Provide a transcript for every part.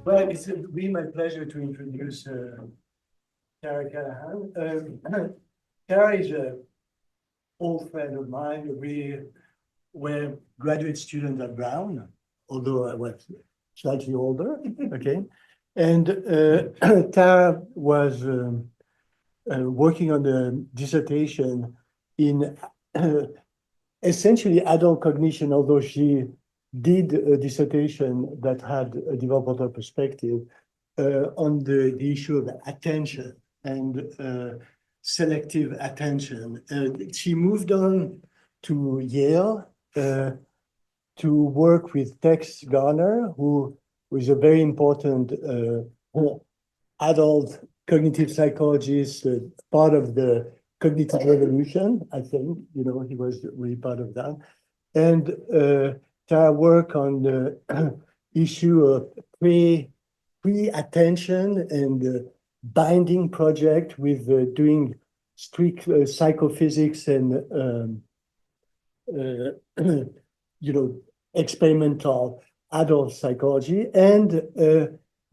Well, it's really my pleasure to introduce Callaghan. Tara is an old friend of mine. We were graduate students at Brown, although I was slightly older, okay? And Tara was working on a dissertation in essentially adult cognition, although she did a dissertation that had a developmental perspective on the issue of attention and selective attention. She moved on to Yale to work with Tex Garner, who was a very important adult cognitive psychologist, part of the cognitive revolution, I think, you know, he was really part of that. And Tara worked on the issue of pre-attention and binding project with doing strict psychophysics and you know, experimental adult psychology. And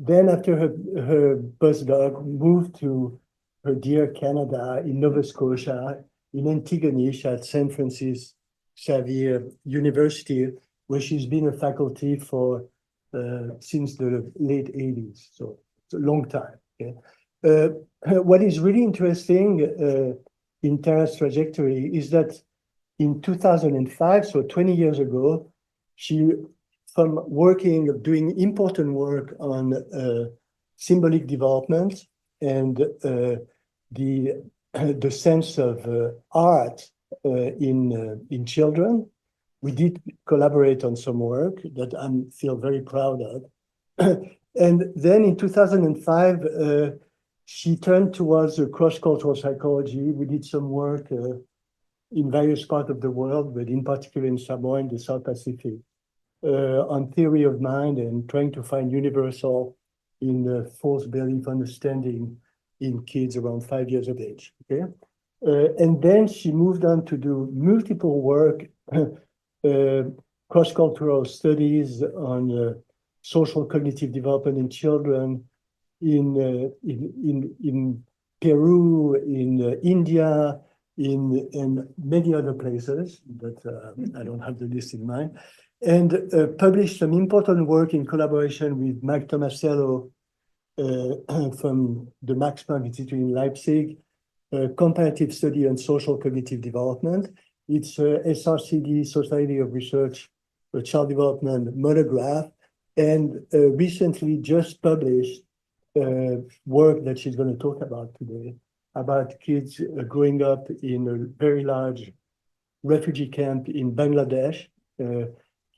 then after her postdoc, moved to her dear Canada in Nova Scotia, in Antigonish at San Francisco Xavier University, where she's been a faculty for since the late 80s. So it's a long time. Okay? What is really interesting in Tara's trajectory is that in 2005, so 20 years ago, she, from working, doing important work on symbolic development and the sense of art in children. We did collaborate on some work that I feel very proud of. And then in 2005, she turned towards cross-cultural psychology. We did some work in various parts of the world, but in particular in Samoa in the South Pacific, on theory of mind and trying to find universal in false belief understanding in kids around 5 years of age, okay? And then she moved on to do multiple work, cross-cultural studies on social cognitive development in children in Peru, in India, in many other places, but I don't have the list in mind, and published some important work in collaboration with Mike Tomasello from the Max Planck Institute in Leipzig, comparative study on social cognitive development. It's SRCD, Society of Research for Child Development monograph, and recently just published work that she's going to talk about today, about kids growing up in a very large refugee camp in Bangladesh,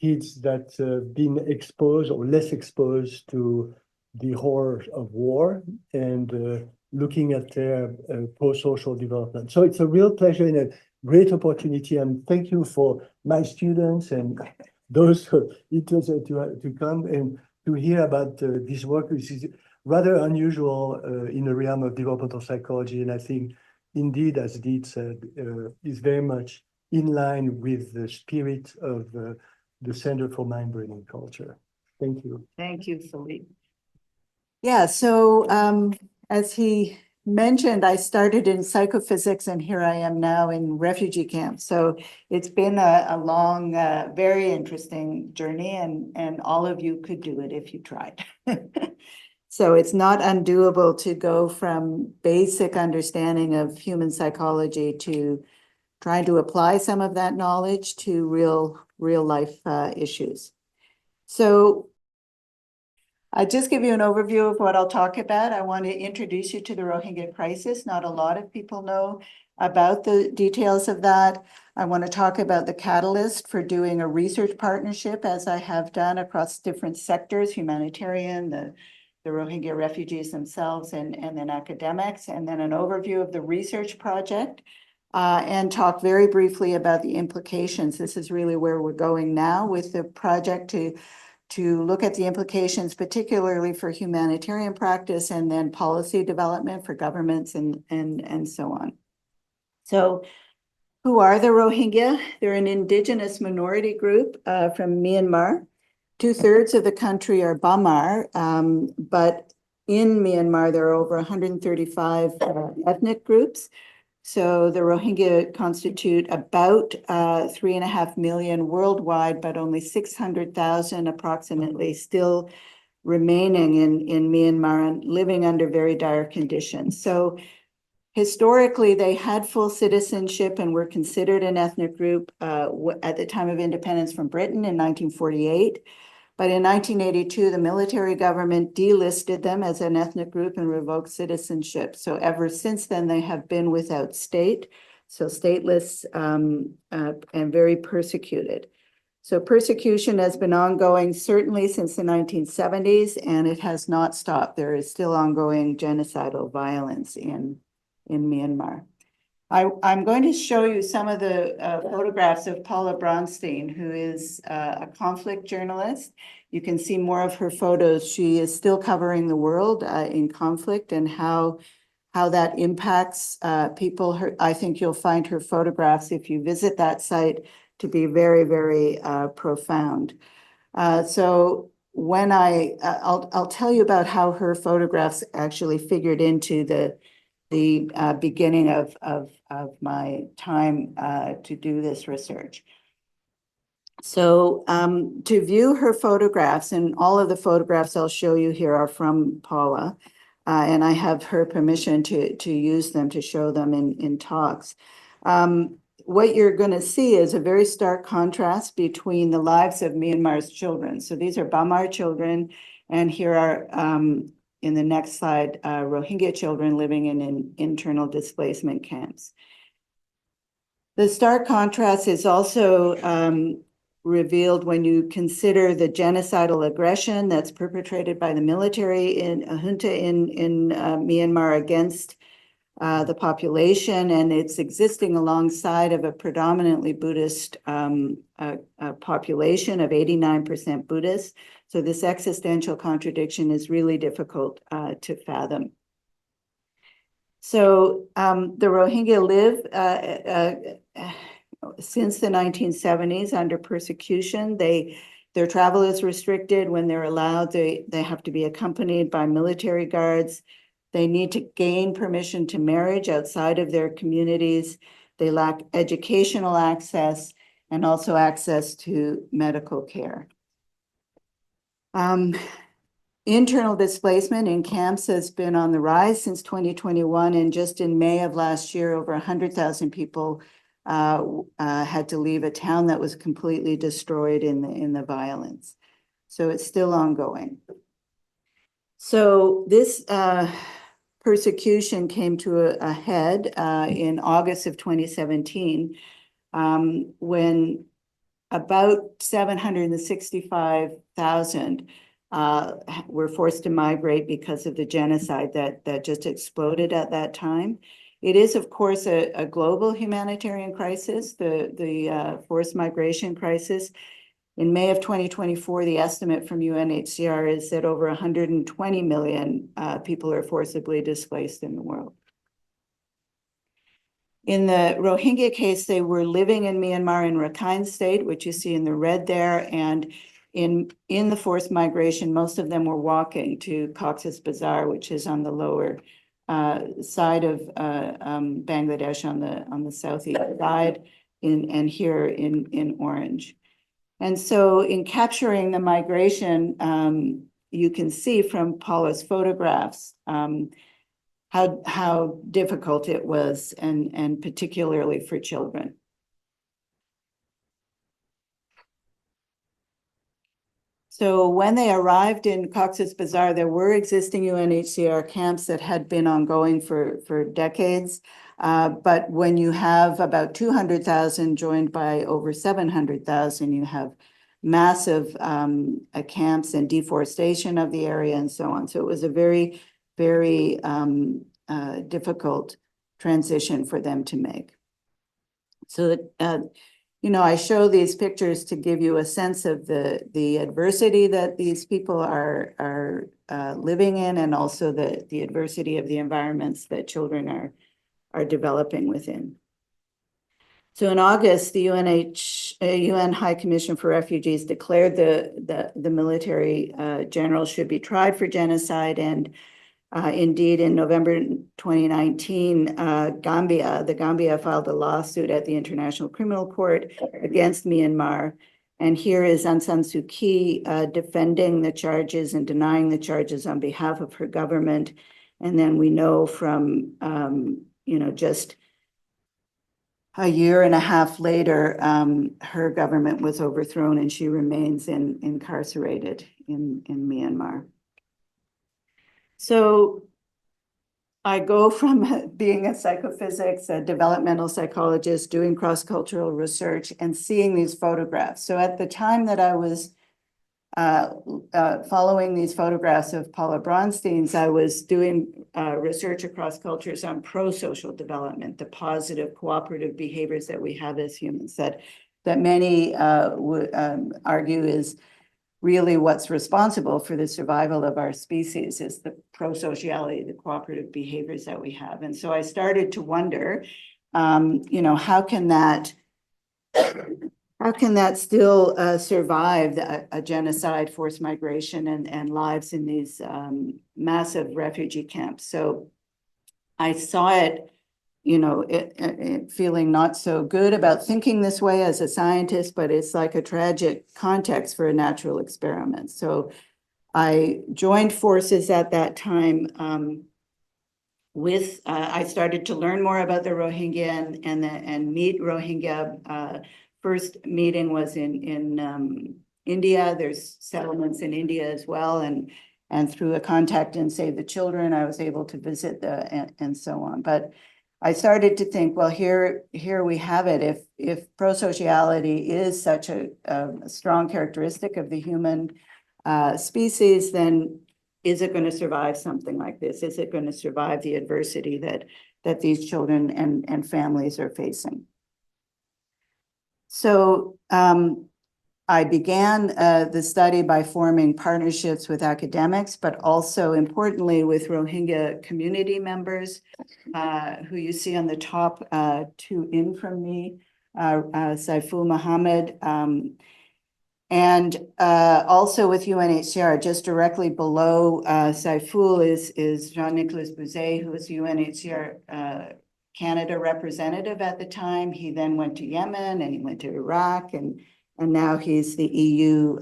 kids that have been exposed or less exposed to the horrors of war and looking at their pro-social development. So it's a real pleasure and a great opportunity, and thank you for my students and those who are interested to come and to hear about this work, which is rather unusual in the realm of developmental psychology, and I think indeed, as Deet said, is very much in line with the spirit of the Center for Mind, Brain, and Culture. Thank you. Thank you, Philippe. Yeah, so as he mentioned, I started in psychophysics and here I am now in refugee camps. So it's been a long, very interesting journey, and all of you could do it if you tried. So it's not undoable to go from basic understanding of human psychology to trying to apply some of that knowledge to real life issues. So I'll just give you an overview of what I'll talk about. I want to introduce you to the Rohingya crisis. Not a lot of people know about the details of that. I want to talk about the catalyst for doing a research partnership, as I have done across different sectors, humanitarian, the Rohingya refugees themselves, and then academics, and then an overview of the research project, and talk very briefly about the implications. This is really where we're going now with the project to look at the implications, particularly for humanitarian practice and then policy development for governments and so on. So who are the Rohingya? They're an indigenous minority group from Myanmar. 2/3 of the country are Bamar, but in Myanmar, there are over 135 ethnic groups. So the Rohingya constitute about 3.5 million worldwide, but only 600,000 approximately still remaining in Myanmar and living under very dire conditions. So historically, they had full citizenship and were considered an ethnic group at the time of independence from Britain in 1948. But in 1982, the military government delisted them as an ethnic group and revoked citizenship. So ever since then, they have been without state, so stateless and very persecuted. So persecution has been ongoing certainly since the 1970s, and it has not stopped. There is still ongoing genocidal violence in Myanmar. I'm going to show you some of the photographs of Paula Bronstein, who is a conflict journalist. You can see more of her photos. She is still covering the world in conflict and how that impacts people. I think you'll find her photographs, if you visit that site, to be very, very profound. So when I'll tell you about how her photographs actually figured into the beginning of my time to do this research. So to view her photographs, and all of the photographs I'll show you here are from Paula, and I have her permission to use them, to show them in talks. What you're going to see is a very stark contrast between the lives of Myanmar's children. So these are Bamar children, and here are in the next slide, Rohingya children living in internal displacement camps. The stark contrast is also revealed when you consider the genocidal aggression that's perpetrated by the military a junta in Myanmar against the population, and it's existing alongside of a predominantly Buddhist population of 89% Buddhist. So this existential contradiction is really difficult to fathom. So the Rohingya live since the 1970s under persecution. Their travel is restricted. When they're allowed, they have to be accompanied by military guards. They need to gain permission to marriage outside of their communities. They lack educational access and also access to medical care. Internal displacement in camps has been on the rise since 2021, and just in May of last year, over 100,000 people had to leave a town that was completely destroyed in the violence. So it's still ongoing. So this persecution came to a head in August of 2017 when about 765,000 were forced to migrate because of the genocide that just exploded at that time. It is, of course, a global humanitarian crisis, the forced migration crisis. In May of 2024, the estimate from UNHCR is that over 120 million people are forcibly displaced in the world. In the Rohingya case, they were living in Myanmar in Rakhine State, which you see in the red there, and in the forced migration, most of them were walking to Cox's Bazar, which is on the lower side of Bangladesh on the southeast side, and here in orange. And so in capturing the migration, you can see from Paula's photographs how difficult it was, and particularly for children. So when they arrived in Cox's Bazar, there were existing UNHCR camps that had been ongoing for decades. But when you have about 200,000 joined by over 700,000, you have massive camps and deforestation of the area and so on. So it was a very, very difficult transition for them to make. So I show these pictures to give you a sense of the adversity that these people are living in, and also the adversity of the environments that children are developing within. So in August, the UN High Commission for Refugees declared the military generals should be tried for genocide. And indeed, in November 2019, the Gambia filed a lawsuit at the International Criminal Court against Myanmar. And here is Aung San Suu Kyi defending the charges and denying the charges on behalf of her government. And then we know from, just a year and a half later, her government was overthrown and she remains incarcerated in Myanmar. So I go from being a psychophysics, a developmental psychologist, doing cross-cultural research and seeing these photographs. So at the time that I was following these photographs of Paula Bronstein's, I was doing research across cultures on pro-social development, the positive cooperative behaviors that we have as humans that many would argue is really what's responsible for the survival of our species is the prosociality, the cooperative behaviors that we have. And so I started to wonder, how can that still survive a genocide, forced migration, and lives in these massive refugee camps? So I saw it, feeling not so good about thinking this way as a scientist, but it's like a tragic context for a natural experiment. So I joined forces at that time I started to learn more about the Rohingya and meet Rohingya. First meeting was in India. There's settlements in India as well, and through a contact in Save the Children, I was able to visit and so on. But I started to think, well, here we have it. If prosociality is such a strong characteristic of the human species, then is it going to survive something like this? Is it going to survive the adversity that these children and families are facing? So I began the study by forming partnerships with academics, but also importantly with Rohingya community members who you see on the top, two in from me, Saiful Mohammed, and also with UNHCR. Just directly below Saiful is Jean-Nicolas Bouzet, who was UNHCR Canada representative at the time. He then went to Yemen and he went to Iraq, and now he's the EU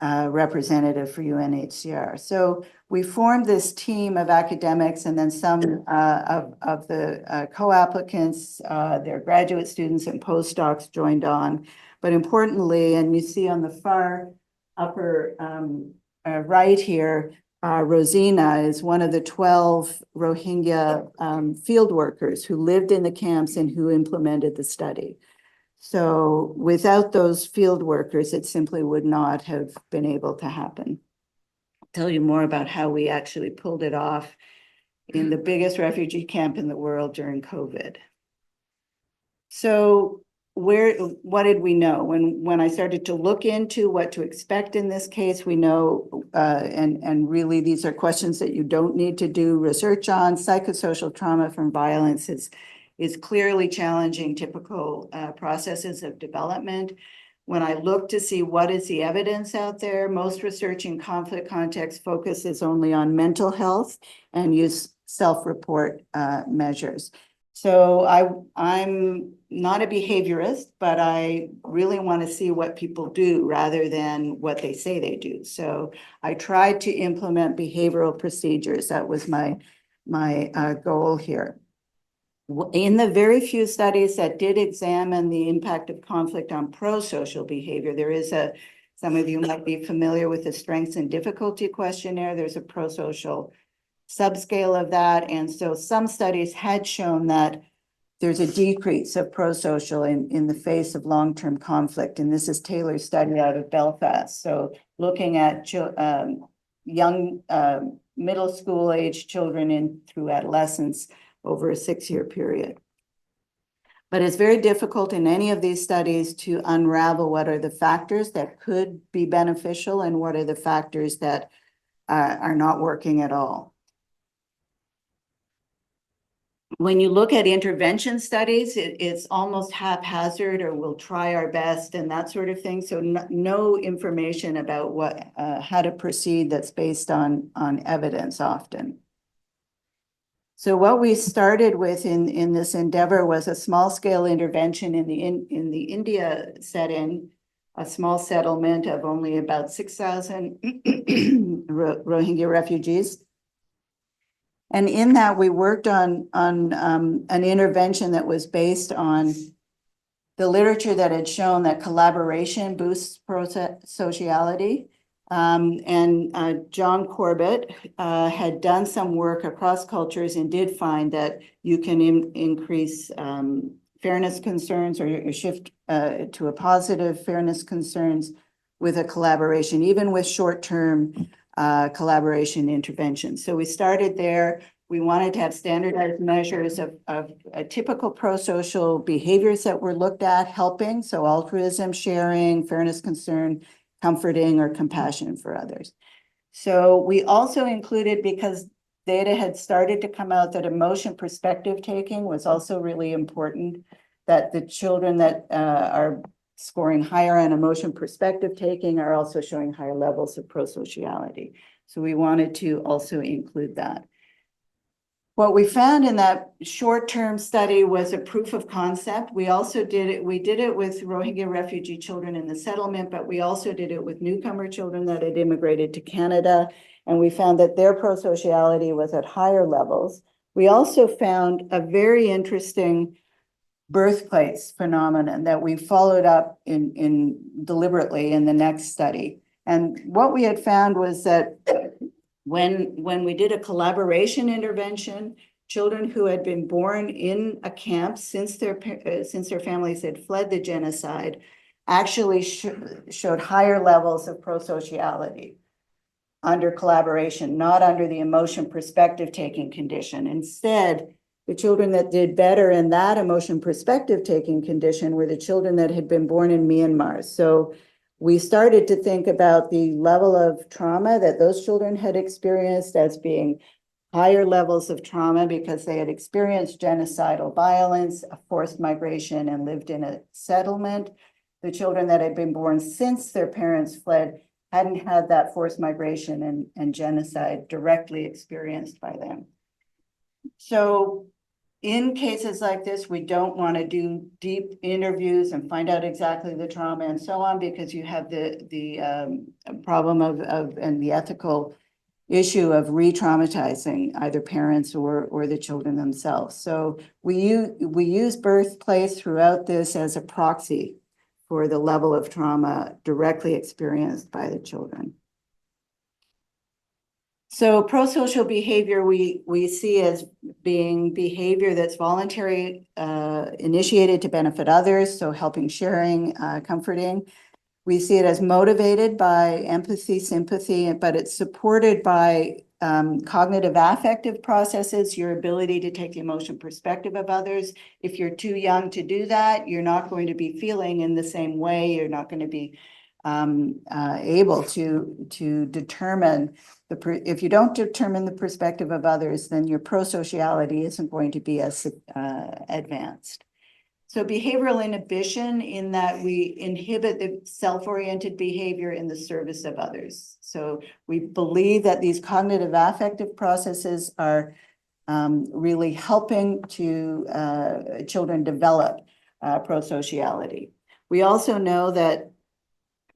representative for UNHCR. So we formed this team of academics, and then some of the co-applicants, their graduate students and postdocs joined on. But importantly, and you see on the far upper right here, Rosina is one of the 12 Rohingya field workers who lived in the camps and who implemented the study. So without those field workers, it simply would not have been able to happen. I'll tell you more about how we actually pulled it off in the biggest refugee camp in the world during COVID. So what did we know? When I started to look into what to expect in this case, we know, and really these are questions that you don't need to do research on. Psychosocial trauma from violence is clearly challenging typical processes of development. When I look to see what is the evidence out there, most research in conflict context focuses only on mental health and use self-report measures. So I'm not a behaviorist, but I really want to see what people do rather than what they say they do. So I tried to implement behavioral procedures. That was my goal here. In the very few studies that did examine the impact of conflict on pro-social behavior, there is some of you might be familiar with the Strengths and Difficulty Questionnaire. There's a pro-social subscale of that. And so some studies had shown that there's a decrease of pro-social in the face of long-term conflict. And this is Taylor's study out of Belfast. So looking at young middle school age children through adolescence over a 6-year period. But it's very difficult in any of these studies to unravel what are the factors that could be beneficial and what are the factors that are not working at all. when you look at intervention studies, it's almost haphazard, or we'll try our best and that sort of thing. So no information about what how to proceed that's based on evidence often. So what we started with in this endeavor was a small scale intervention in the India setting, a small settlement of only about 6,000 Rohingya refugees. And in that, we worked on an intervention that was based on the literature that had shown that collaboration boosts prosociality. John Corbett had done some work across cultures and did find that you can increase fairness concerns, or shift to a positive fairness concerns with a collaboration, even with short-term collaboration interventions. So we started there. We wanted to have standardized measures of typical pro-social behaviors that were looked at, helping, so altruism, sharing, fairness concern, comforting, or compassion for others. So we also included, because data had started to come out that emotion perspective taking was also really important, that the children that are scoring higher on emotion perspective taking are also showing higher levels of prosociality. So we wanted to also include that. What we found in that short-term study was a proof of concept. We also did it with Rohingya refugee children in the settlement, but we also did it with newcomer children that had immigrated to Canada. And we found that their prosociality was at higher levels. We also found a very interesting birthplace phenomenon that we followed up in deliberately in the next study. And what we had found was that when we did a collaboration intervention, children who had been born in a camp since their families had fled the genocide actually showed higher levels of prosociality under collaboration, not under the emotion perspective taking condition. Instead, the children that did better in that emotion perspective taking condition were the children that had been born in Myanmar. So we started to think about the level of trauma that those children had experienced as being higher levels of trauma because they had experienced genocidal violence, a forced migration, and lived in a settlement. The children that had been born since their parents fled hadn't had that forced migration and genocide directly experienced by them. So in cases like this, we don't want to do deep interviews and find out exactly the trauma and so on, because you have the problem of and the ethical issue of re-traumatizing either parents or the children themselves. So we use birthplace throughout this as a proxy for the level of trauma directly experienced by the children. So pro-social behavior we see as being behavior that's voluntary, initiated to benefit others, so helping, sharing, comforting. We see it as motivated by empathy, sympathy, but it's supported by cognitive affective processes, your ability to take the emotion perspective of others. If you're too young to do that, you're not going to be feeling in the same way. You're not going to be able to determine if you don't determine the perspective of others, then your prosociality isn't going to be as advanced. So behavioral inhibition, in that we inhibit the self-oriented behavior in the service of others. So we believe that these cognitive affective processes are really helping to children develop prosociality. We also know that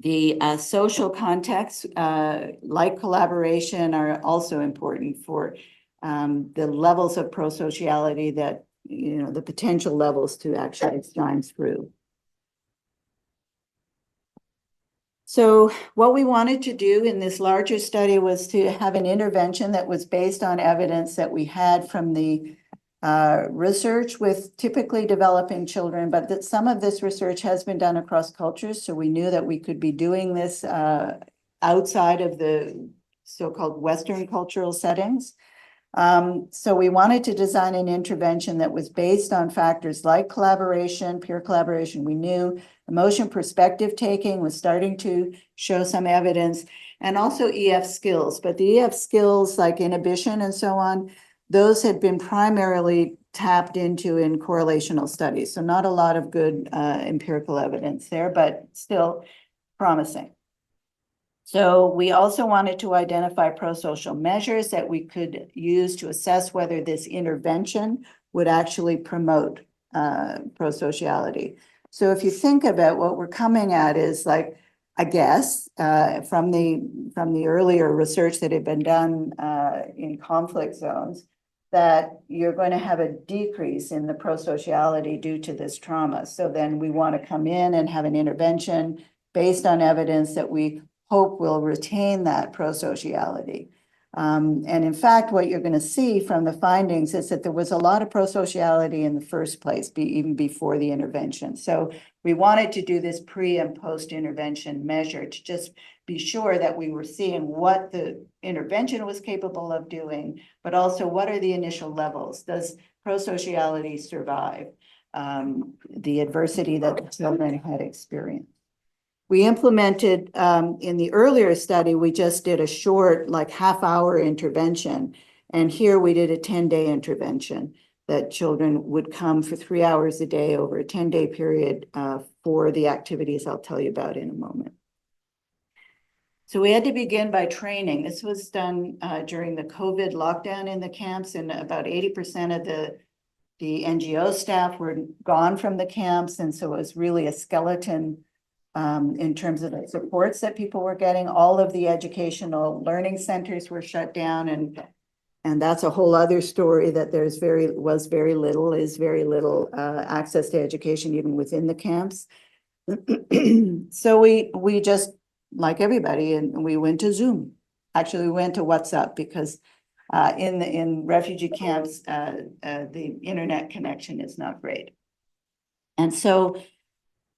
the social contexts, like collaboration, are also important for the levels of prosociality that, the potential levels to actually shine through. So what we wanted to do in this larger study was to have an intervention that was based on evidence that we had from the research with typically developing children, but that some of this research has been done across cultures. So we knew that we could be doing this outside of the so-called Western cultural settings. So we wanted to design an intervention that was based on factors like collaboration, peer collaboration. We knew emotion perspective taking was starting to show some evidence, and also EF skills. But the EF skills like inhibition and so on, those had been primarily tapped into in correlational studies. So not a lot of good empirical evidence there, but still promising. So we also wanted to identify prosocial measures that we could use to assess whether this intervention would actually promote prosociality. So if you think about what we're coming at is like, I guess, from the earlier research that had been done in conflict zones, that you're going to have a decrease in the prosociality due to this trauma. So then we want to come in and have an intervention based on evidence that we hope will retain that prosociality. And in fact, what you're going to see from the findings is that there was a lot of prosociality in the first place, even before the intervention. So we wanted to do this pre and post intervention measure to just be sure that we were seeing what the intervention was capable of doing, but also what are the initial levels? Does prosociality survive the adversity that the children had experienced? We implemented, in the earlier study, we just did a short, like half-hour intervention. And here we did a 10-day intervention that children would come for 3 hours a day over a 10-day period for the activities I'll tell you about in a moment. So we had to begin by training. This was done during the COVID lockdown in the camps, and about 80% of the NGO staff were gone from the camps. And so it was really a skeleton in terms of the supports that people were getting. All of the educational learning centers were shut down, and that's a whole other story, that there's very little access to education even within the camps. So we just, like everybody, and we went to Zoom. Actually, we went to WhatsApp because in refugee camps, the internet connection is not great. And so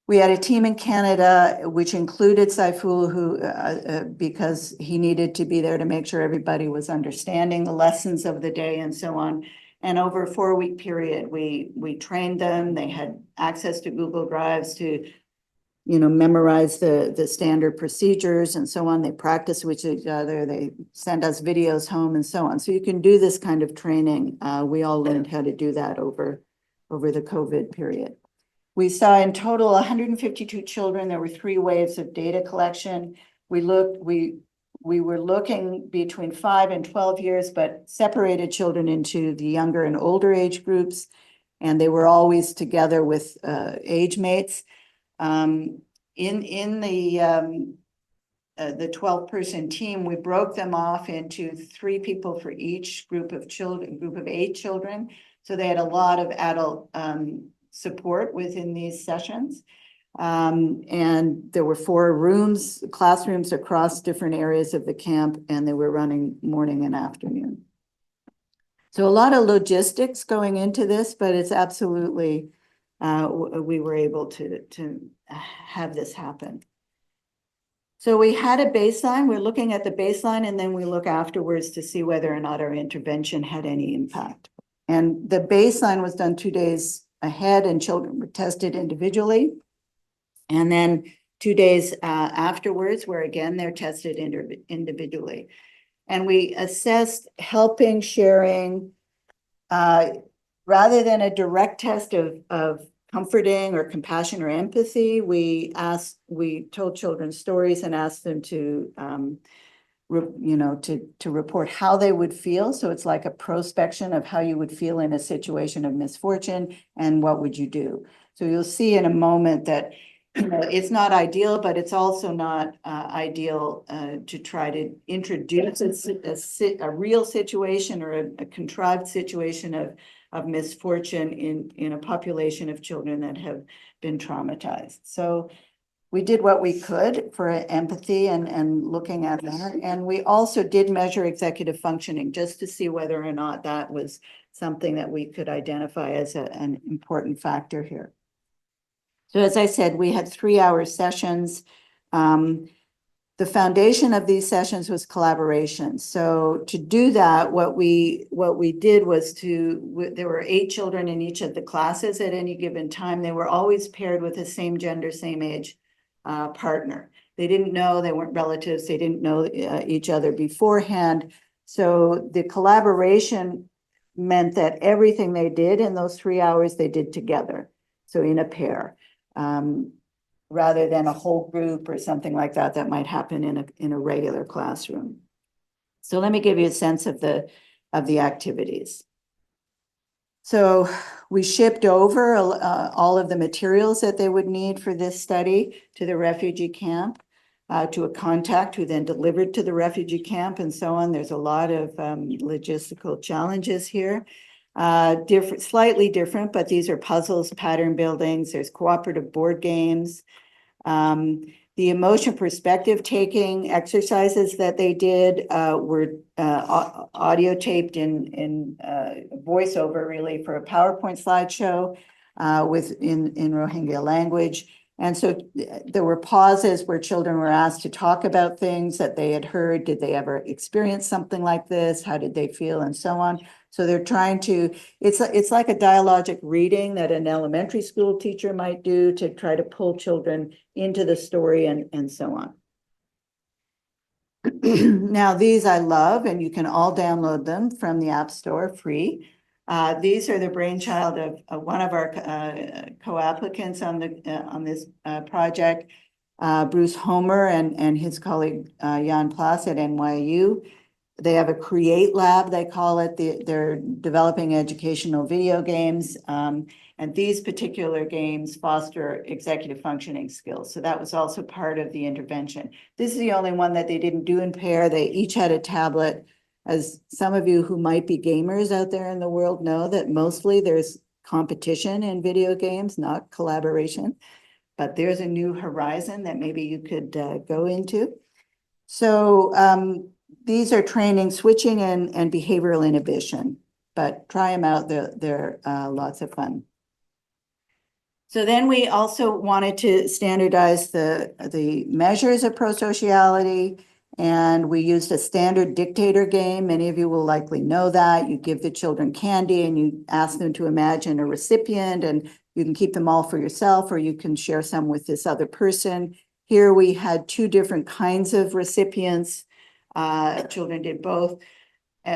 we had a team in Canada, which included Saiful, who, because he needed to be there to make sure everybody was understanding the lessons of the day and so on. And over a 4-week period, we trained them. They had access to Google Drives to, memorize the standard procedures and so on. They practice with each other. They send us videos home and so on. So you can do this kind of training. We all learned how to do that over the COVID period. We saw in total 152 children. There were 3 waves of data collection. We were looking between 5 and 12 years, but separated children into the younger and older age groups, and they were always together with age mates. In the 12-person team, we broke them off into 3 people for each group of 8 children. So they had a lot of adult support within these sessions. And there were 4 classrooms across different areas of the camp, and they were running morning and afternoon. So a lot of logistics going into this, but it's absolutely, we were able to have this happen. So we had a baseline. We're looking at the baseline, and then we look afterwards to see whether or not our intervention had any impact. And the baseline was done 2 days ahead, and children were tested individually. And then 2 days afterwards, where again, they're tested individually. And we assessed helping, sharing, rather than a direct test of comforting or compassion or empathy. We told children stories and asked them to report how they would feel. So it's like a prospection of how you would feel in a situation of misfortune and what would you do. So you'll see in a moment that it's not ideal, but it's also not ideal to try to introduce a real situation or a contrived situation of misfortune in a population of children that have been traumatized. So we did what we could for empathy and looking at that. And we also did measure executive functioning just to see whether or not that was something that we could identify as an important factor here. So as I said, we had 3-hour sessions. The foundation of these sessions was collaboration. So to do that, what we did was there were 8 children in each of the classes at any given time. They were always paired with the same gender, same age partner. They didn't know, they weren't relatives, they didn't know each other beforehand. So the collaboration meant that everything they did in those 3 hours, they did together. So in a pair, rather than a whole group or something like that, that might happen in a regular classroom. So let me give you a sense of the activities. So we shipped over all of the materials that they would need for this study to the refugee camp, to a contact who then delivered to the refugee camp and so on. There's a lot of logistical challenges here. Slightly different, but these are puzzles, pattern buildings. There's cooperative board games. The emotion perspective taking exercises that they did were audio taped in voiceover, really, for a PowerPoint slideshow in Rohingya language. And so there were pauses where children were asked to talk about things that they had heard. Did they ever experience something like this? How did they feel? And so on. So they're trying to, it's like a dialogic reading that an elementary school teacher might do to try to pull children into the story and so on. Now, these I love, and you can all download them from the App Store free. These are the brainchild of one of our co-applicants on this project, Bruce Homer and his colleague Jan Plass at NYU. They have a Create Lab, they call it. They're developing educational video games. And these particular games foster executive functioning skills. So that was also part of the intervention. This is the only one that they didn't do in pair. They each had a tablet. As some of you who might be gamers out there in the world know, that mostly there's competition in video games, not collaboration. But there's a new horizon that maybe you could go into. So these are training switching and behavioral inhibition, but try them out. They're lots of fun. So then we also wanted to standardize the measures of prosociality, and we used a standard dictator game. Many of you will likely know that. You give the children candy and you ask them to imagine a recipient, and you can keep them all for yourself, or you can share some with this other person. Here we had two different kinds of recipients. Children did both.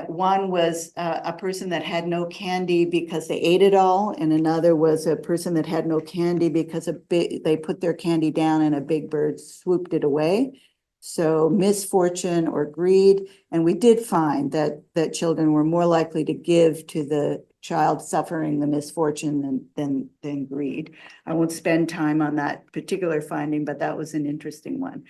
One was a person that had no candy because they ate it all, and another was a person that had no candy because they put their candy down and a big bird swooped it away. So misfortune or greed. And we did find that children were more likely to give to the child suffering the misfortune than greed. I won't spend time on that particular finding, but that was an interesting one.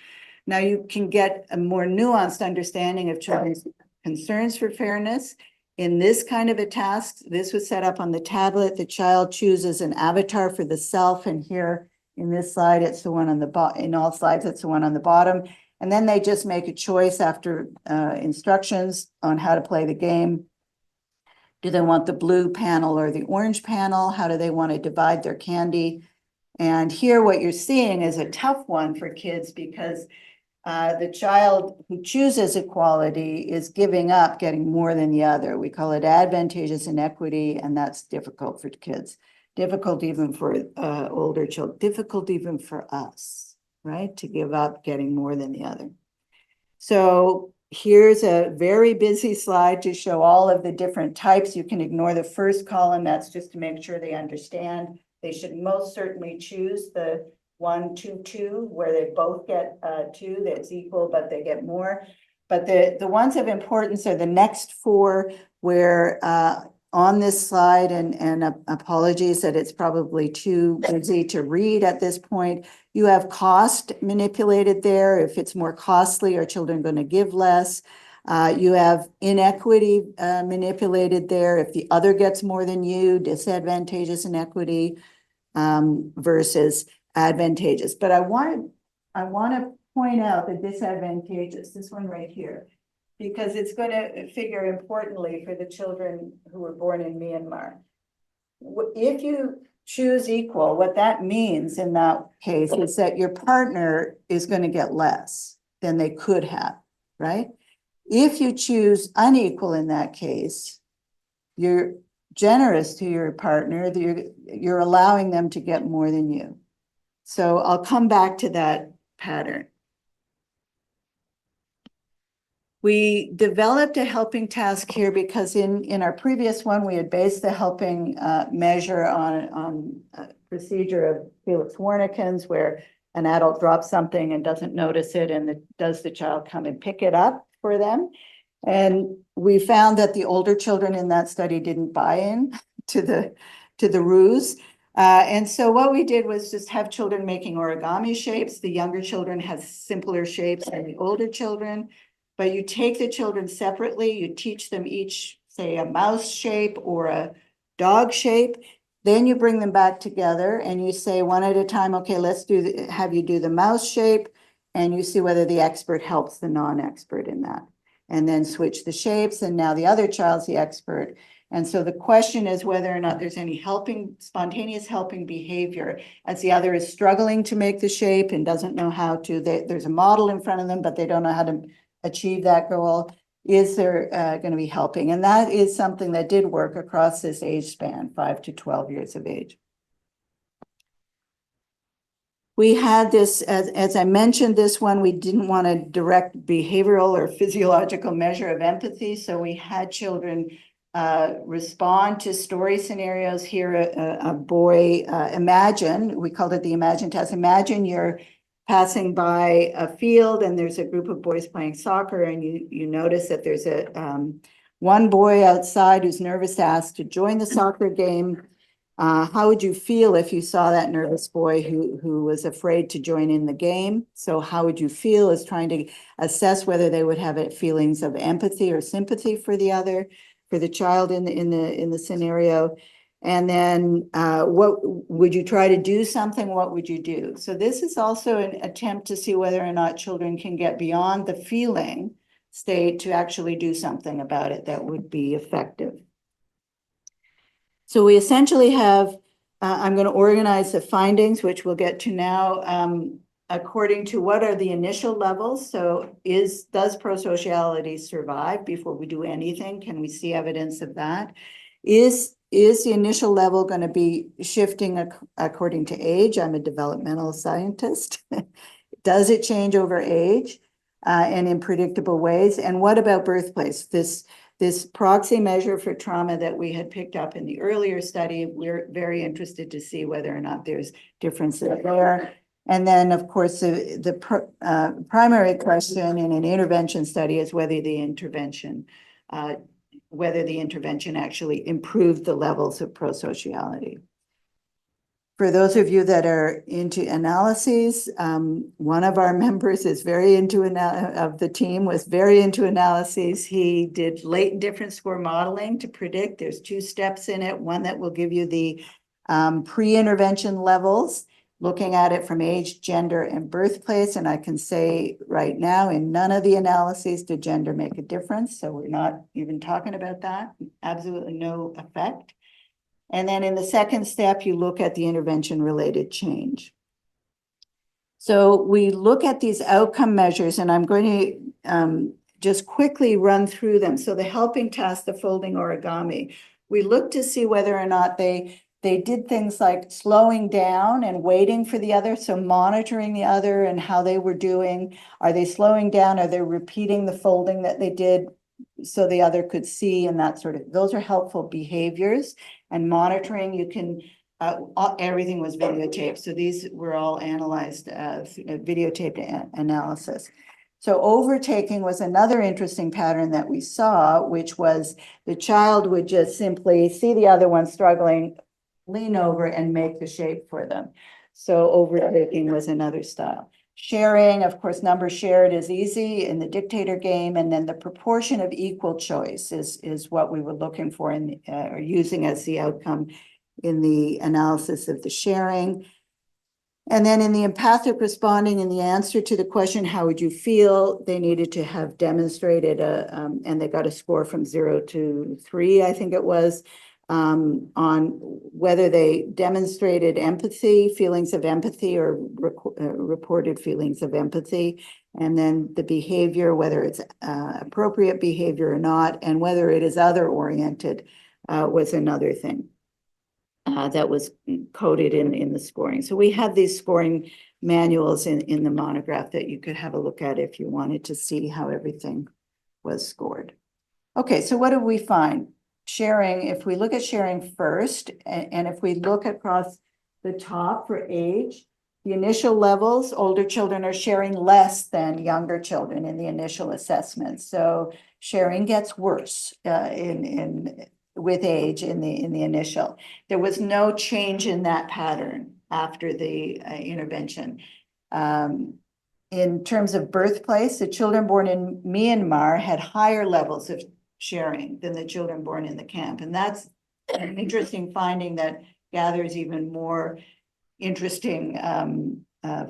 Now you can get a more nuanced understanding of children's concerns for fairness. In this kind of a task, this was set up on the tablet. The child chooses an avatar for the self, and here in this slide, it's the one on the bottom. In all slides, it's the one on the bottom. And then they just make a choice after instructions on how to play the game. Do they want the blue panel or the orange panel? How do they want to divide their candy? And here what you're seeing is a tough one for kids, because the child who chooses equality is giving up getting more than the other. We call it advantageous inequity, and that's difficult for kids. Difficult even for older children, difficult even for us, right? To give up getting more than the other. So here's a very busy slide to show all of the different types. You can ignore the first column. That's just to make sure they understand. They should most certainly choose the 1, 2, 2, where they both get 2, that's equal, but they get more. But the ones of importance are the next 4, where on this slide, and apologies that it's probably too busy to read at this point, you have cost manipulated there. If it's more costly, are children going to give less? You have inequity manipulated there. If the other gets more than you, disadvantageous inequity versus advantageous. But I want to point out the disadvantageous, this one right here, because it's going to figure importantly for the children who were born in Myanmar. If you choose equal, what that means in that case is that your partner is going to get less than they could have, right? If you choose unequal in that case, you're generous to your partner, you're allowing them to get more than you. So I'll come back to that pattern. We developed a helping task here because in our previous one, we had based the helping measure on a procedure of Felix Warnekens, where an adult drops something and doesn't notice it, and does the child come and pick it up for them? And we found that the older children in that study didn't buy in to the ruse. And so what we did was just have children making origami shapes. The younger children have simpler shapes than the older children. But you take the children separately, you teach them each, say, a mouse shape or a dog shape. Then you bring them back together and you say one at a time, okay, let's have you do the mouse shape, and you see whether the expert helps the non-expert in that. And then switch the shapes, and now the other child's the expert. And so the question is whether or not there's any spontaneous helping behavior as the other is struggling to make the shape and doesn't know how to. There's a model in front of them, but they don't know how to achieve that goal. Is there going to be helping? And that is something that did work across this age span, 5 to 12 years of age. We had this, as I mentioned, this one, we didn't want a direct behavioral or physiological measure of empathy. So we had children respond to story scenarios. Here, a boy, imagine, we called it the imagine test. Imagine you're passing by a field and there's a group of boys playing soccer, and you notice that there's one boy outside who's nervous to ask to join the soccer game. How would you feel if you saw that nervous boy who was afraid to join in the game? So how would you feel is trying to assess whether they would have feelings of empathy or sympathy for the child in the scenario. And then what would you try to do something? What would you do? So this is also an attempt to see whether or not children can get beyond the feeling state to actually do something about it that would be effective. So we essentially have, I'm going to organize the findings, which we'll get to now, according to what are the initial levels. So does prosociality survive before we do anything? Can we see evidence of that? Is the initial level going to be shifting according to age? I'm a developmental scientist. Does it change over age and in predictable ways? And what about birthplace? This proxy measure for trauma that we had picked up in the earlier study, we're very interested to see whether or not there's differences there. And then, of course, the primary question in an intervention study is whether the intervention actually improved the levels of prosociality. For those of you that are into analyses, one of our members is very into of the team was very into analyses. He did latent difference score modeling to predict. There's 2 steps in it. One that will give you the pre-intervention levels, looking at it from age, gender, and birthplace. And I can say right now, in none of the analyses did gender make a difference. So we're not even talking about that. Absolutely no effect. And then in the second step, you look at the intervention-related change. So we look at these outcome measures, and I'm going to just quickly run through them. So the helping task, the folding origami, we look to see whether or not they did things like slowing down and waiting for the other, so monitoring the other and how they were doing. Are they slowing down? Are they repeating the folding that they did so the other could see, and that sort of, those are helpful behaviors. And monitoring, you can, everything was videotaped. So these were all analyzed, videotaped analysis. So overtaking was another interesting pattern that we saw, which was the child would just simply see the other one struggling, lean over and make the shape for them. So overtaking was another style. Sharing, of course, number shared is easy in the dictator game, and then the proportion of equal choice is what we were looking for in or using as the outcome in the analysis of the sharing. And then in the empathic responding, in the answer to the question, how would you feel, they needed to have demonstrated and they got a score from 0 to 3, I think it was, on whether they demonstrated empathy, feelings of empathy, or reported feelings of empathy, and then the behavior, whether it's appropriate behavior or not, and whether it is other-oriented was another thing that was coded in the scoring. So we have these scoring manuals in the monograph that you could have a look at if you wanted to see how everything was scored. Okay, so what do we find? Sharing, if we look at sharing first, and if we look across the top for age, the initial levels, older children are sharing less than younger children in the initial assessment. So sharing gets worse with age in the initial. There was no change in that pattern after the intervention. In terms of birthplace, the children born in Myanmar had higher levels of sharing than the children born in the camp. And that's an interesting finding that gathers even more interesting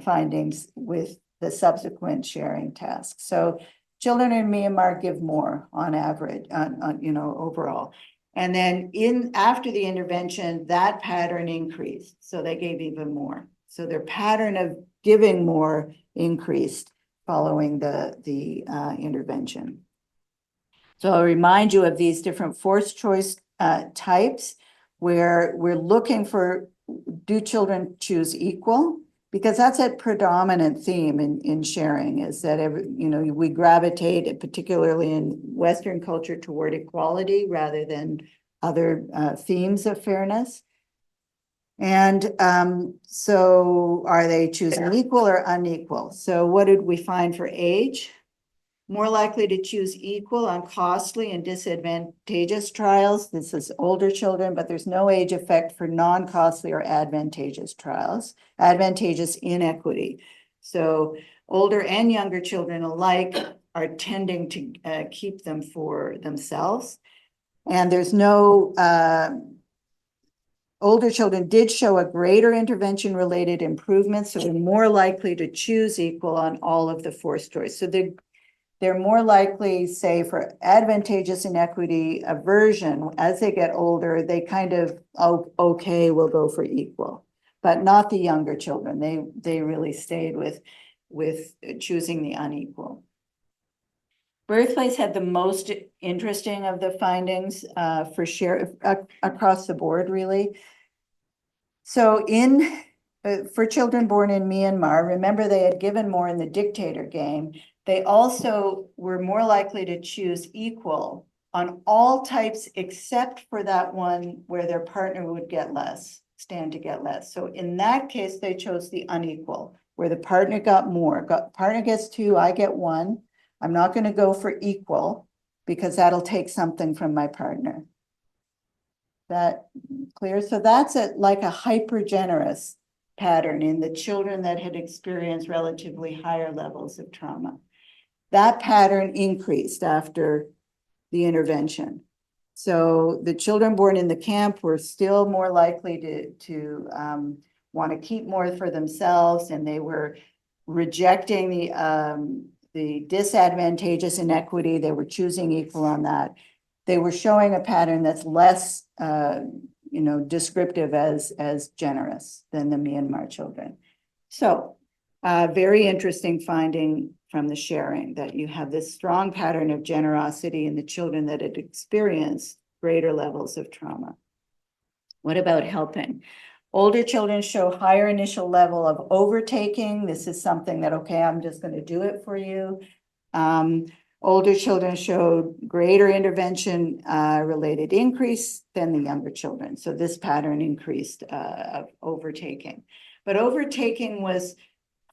findings with the subsequent sharing tasks. So children in Myanmar give more on average, overall. And then after the intervention, that pattern increased. So they gave even more. So their pattern of giving more increased following the intervention. So I'll remind you of these different forced choice types where we're looking for, do children choose equal? Because that's a predominant theme in sharing, is that we gravitate, particularly in Western culture, toward equality rather than other themes of fairness. And so are they choosing equal or unequal? So what did we find for age? More likely to choose equal on costly and disadvantageous trials. This is older children, but there's no age effect for non-costly or advantageous trials. Advantageous inequity. So older and younger children alike are tending to keep them for themselves. And there's no, older children did show a greater intervention-related improvement, so they're more likely to choose equal on all of the forced choice. So they're more likely, say, for advantageous inequity aversion, as they get older, they kind of, okay, we'll go for equal, but not the younger children. They really stayed with choosing the unequal. Birthplace had the most interesting of the findings for share across the board, really. So for children born in Myanmar, remember they had given more in the dictator game. They also were more likely to choose equal on all types except for that one where their partner would get less, stand to get less. So in that case, they chose the unequal, where the partner got more. Partner gets 2, I get 1. I'm not going to go for equal because that'll take something from my partner. That clear? So that's like a hyper generous pattern in the children that had experienced relatively higher levels of trauma. That pattern increased after the intervention. So the children born in the camp were still more likely to want to keep more for themselves, and they were rejecting the disadvantageous inequity. They were choosing equal on that. They were showing a pattern that's less descriptive as generous than the Myanmar children. So very interesting finding from the sharing that you have this strong pattern of generosity in the children that had experienced greater levels of trauma. What about helping? Older children show higher initial level of overtaking. This is something that, okay, I'm just going to do it for you. Older children showed greater intervention related increase than the younger children. So this pattern increased of overtaking. But overtaking was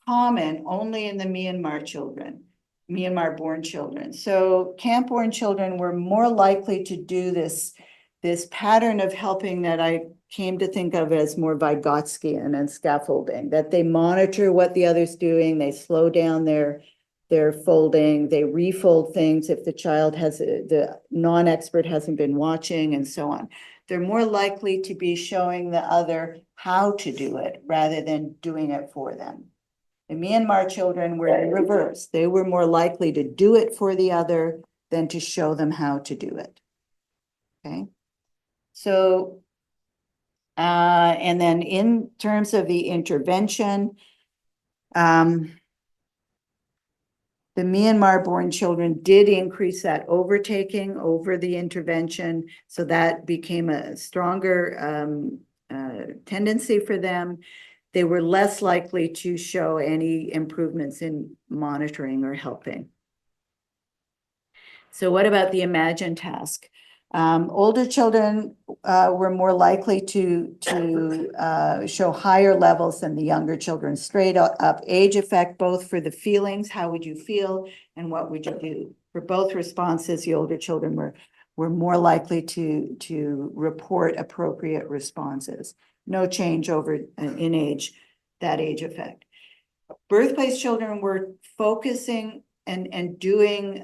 common only in the Myanmar-born children. So camp-born children were more likely to do this pattern of helping that I came to think of as more Vygotskian and scaffolding, that they monitor what the other's doing, they slow down their folding, they refold things if the child the non-expert hasn't been watching, and so on. They're more likely to be showing the other how to do it rather than doing it for them. The Myanmar children were in reverse. They were more likely to do it for the other than to show them how to do it. Okay. So, and then in terms of the intervention, the Myanmar-born children did increase that overtaking over the intervention. So that became a stronger tendency for them. They were less likely to show any improvements in monitoring or helping. So what about the imagine task? Older children were more likely to show higher levels than the younger children. Straight up age effect, both for the feelings, how would you feel, and what would you do? For both responses, the older children were more likely to report appropriate responses. No change over in age, that age effect. Birthplace children were focusing and doing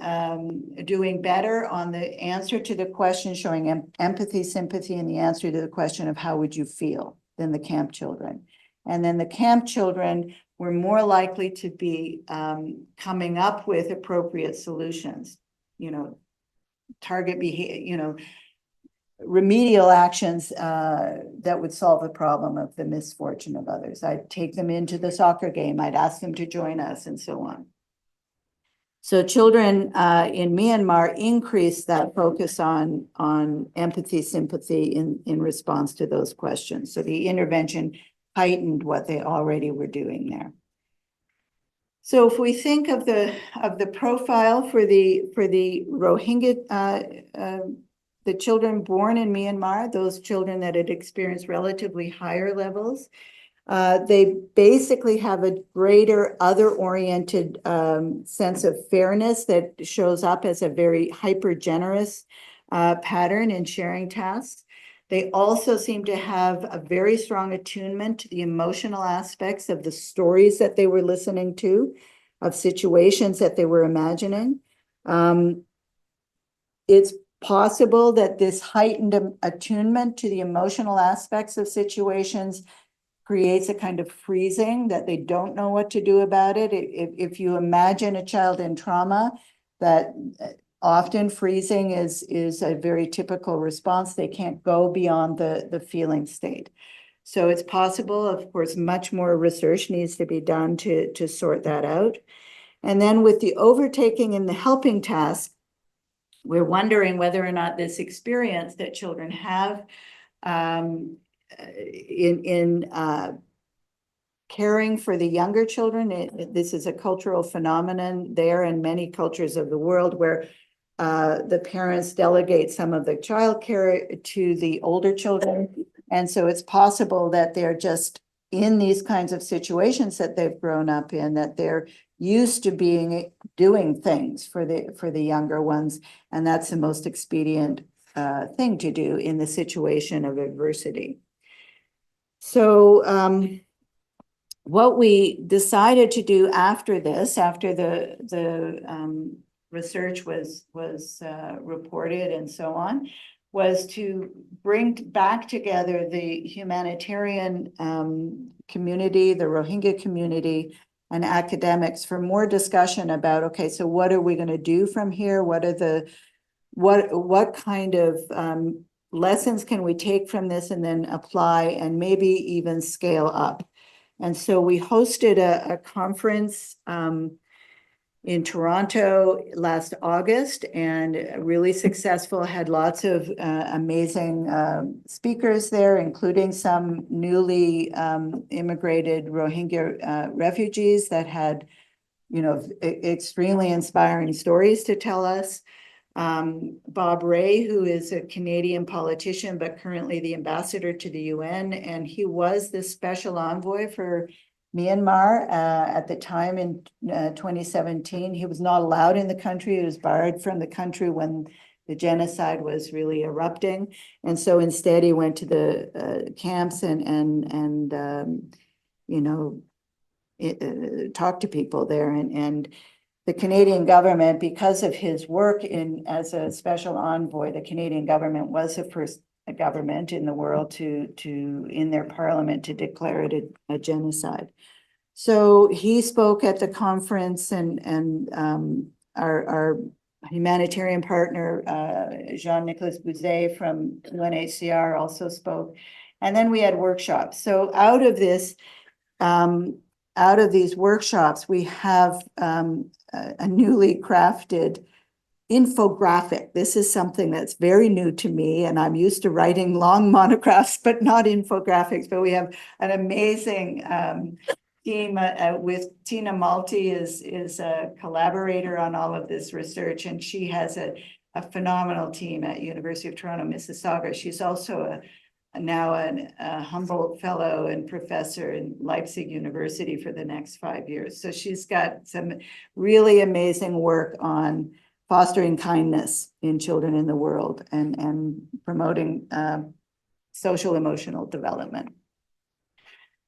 better on the answer to the question, showing empathy, sympathy, and the answer to the question of how would you feel than the camp children. And then the camp children were more likely to be coming up with appropriate solutions, target behavior, remedial actions that would solve the problem of the misfortune of others. I'd take them into the soccer game, I'd ask them to join us, and so on. So children in Myanmar increased that focus on empathy, sympathy in response to those questions. So the intervention heightened what they already were doing there. So if we think of the profile for the Rohingya, the children born in Myanmar, those children that had experienced relatively higher levels, they basically have a greater other-oriented sense of fairness that shows up as a very hyper-generous pattern in sharing tasks. They also seem to have a very strong attunement to the emotional aspects of the stories that they were listening to, of situations that they were imagining. It's possible that this heightened attunement to the emotional aspects of situations creates a kind of freezing that they don't know what to do about it. If you imagine a child in trauma, that often freezing is a very typical response. They can't go beyond the feeling state. So it's possible, of course, much more research needs to be done to sort that out. And then with the overtaking and the helping task, we're wondering whether or not this experience that children have in caring for the younger children, this is a cultural phenomenon there in many cultures of the world where the parents delegate some of the childcare to the older children. And so it's possible that they're just in these kinds of situations that they've grown up in, that they're used to doing things for the younger ones. And that's the most expedient thing to do in the situation of adversity. So what we decided to do after this, after the research was reported and so on, was to bring back together the humanitarian community, the Rohingya community, and academics for more discussion about, okay, so what are we going to do from here? What are what kind of lessons can we take from this and then apply and maybe even scale up? And so we hosted a conference in Toronto last August, and really successful, had lots of amazing speakers there, including some newly immigrated Rohingya refugees that had, extremely inspiring stories to tell us. Bob Rae, who is a Canadian politician, but currently the ambassador to the UN, and he was the special envoy for Myanmar at the time in 2017. He was not allowed in the country. He was barred from the country when the genocide was really erupting. And so instead he went to the camps and talked to people there. And the Canadian government, because of his work as a special envoy, the Canadian government was the first government in the world to in their parliament to declare it a genocide. So he spoke at the conference, and our humanitarian partner, Jean-Nicolas Bouzet from UNHCR also spoke. And then we had workshops. So out of these workshops, we have a newly crafted infographic. This is something that's very new to me, and I'm used to writing long monographs, but not infographics. But we have an amazing team with Tina Malti is a collaborator on all of this research, and she has a phenomenal team at University of Toronto, Mississauga. She's also now a Humboldt Fellow and professor in Leipzig University for the next 5 years. So she's got some really amazing work on fostering kindness in children in the world and promoting social emotional development.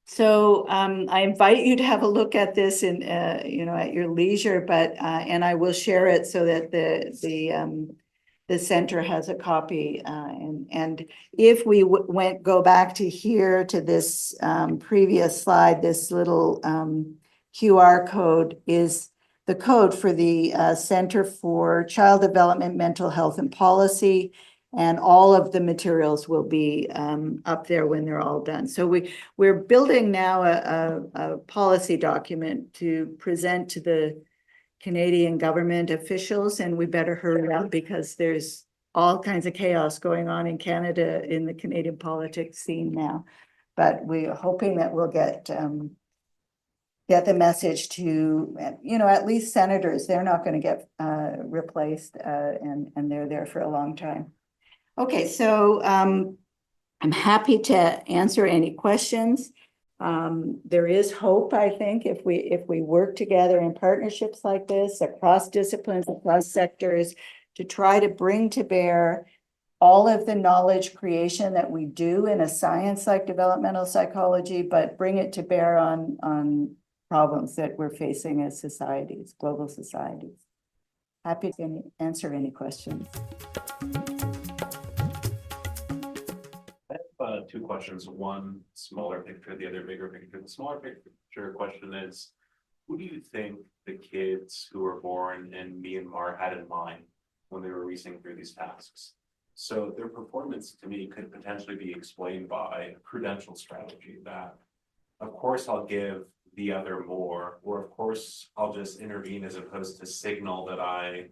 So I invite you to have a look at this in at your leisure, but and I will share it so that the center has a copy. And if we go back to here to this previous slide, this little QR code is the code for the Center for Child Development, Mental Health and Policy. And all of the materials will be up there when they're all done. So we're building now a policy document to present to the Canadian government officials, and we better hurry up because there's all kinds of chaos going on in Canada in the Canadian politics scene now. But we're hoping that we'll get the message to, at least senators. They're not going to get replaced, and they're there for a long time. Okay, so I'm happy to answer any questions. There is hope, I think, if we work together in partnerships like this across disciplines, across sectors, to try to bring to bear all of the knowledge creation that we do in a science like developmental psychology, but bring it to bear on problems that we're facing as societies, global societies. Happy to answer any questions. Two questions, one smaller picture, the other bigger picture. The smaller picture question is, who do you think the kids who were born in Myanmar had in mind when they were racing through these tasks? So their performance to me could potentially be explained by a prudential strategy that, of course, I'll give the other more, or of course, I'll just intervene as opposed to signal that I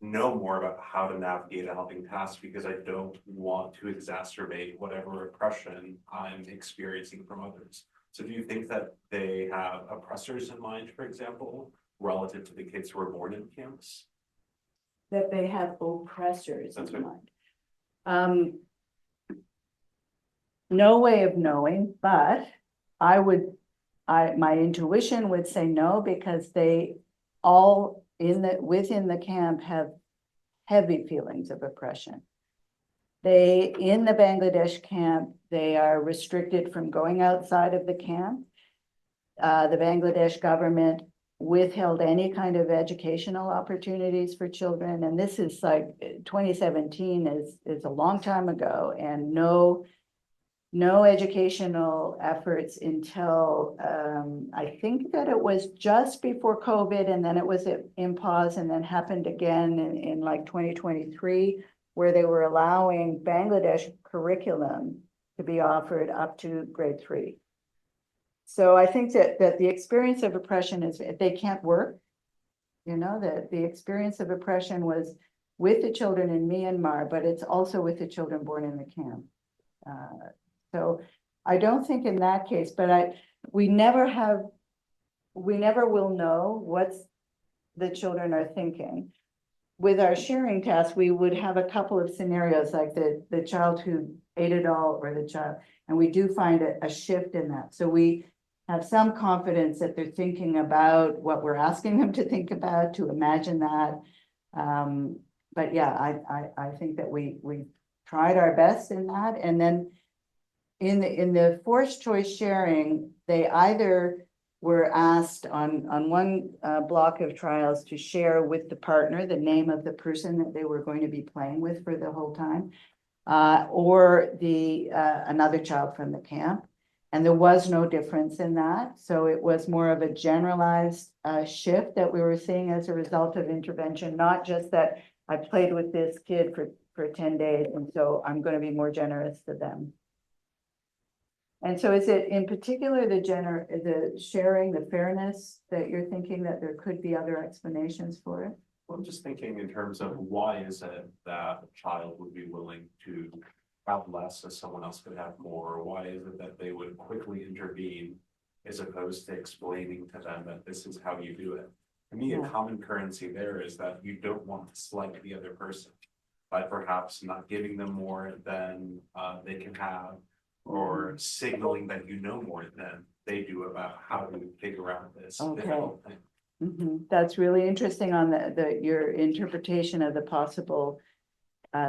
know more about how to navigate a helping task because I don't want to exacerbate whatever oppression I'm experiencing from others. So do you think that they have oppressors in mind, for example, relative to the kids who were born in camps? That they have oppressors in mind. No way of knowing, but my intuition would say no, because they all within the camp have heavy feelings of oppression. In the Bangladesh camp, they are restricted from going outside of the camp. The Bangladesh government withheld any kind of educational opportunities for children. And this is like 2017 is a long time ago, and no educational efforts until I think that it was just before COVID, and then it was in pause, and then happened again in like 2023, where they were allowing Bangladesh curriculum to be offered up to grade 3. So I think that the experience of oppression is they can't work. That the experience of oppression was with the children in Myanmar, but it's also with the children born in the camp. So I don't think in that case, but we never will know what the children are thinking. With our sharing task, we would have a couple of scenarios, like the child who ate it all, or the child, and we do find a shift in that. So we have some confidence that they're thinking about what we're asking them to think about, to imagine that. But yeah, I think that we tried our best in that. And then in the forced choice sharing, they either were asked on one block of trials to share with the partner the name of the person that they were going to be playing with for the whole time, or another child from the camp. And there was no difference in that. So it was more of a generalized shift that we were seeing as a result of intervention, not just that I played with this kid for 10 days, and so I'm going to be more generous to them. And so is it in particular the sharing, the fairness, that you're thinking that there could be other explanations for it? Well, I'm just thinking in terms of why is it that a child would be willing to have less as someone else could have more? Or why is it that they would quickly intervene as opposed to explaining to them that this is how you do it. To me, a Yeah. common currency there is that you don't want to slight the other person by perhaps not giving them more than they can have, or signaling that you know more than they do about how to figure out this Okay. difficult thing. That's really interesting on your interpretation of the possible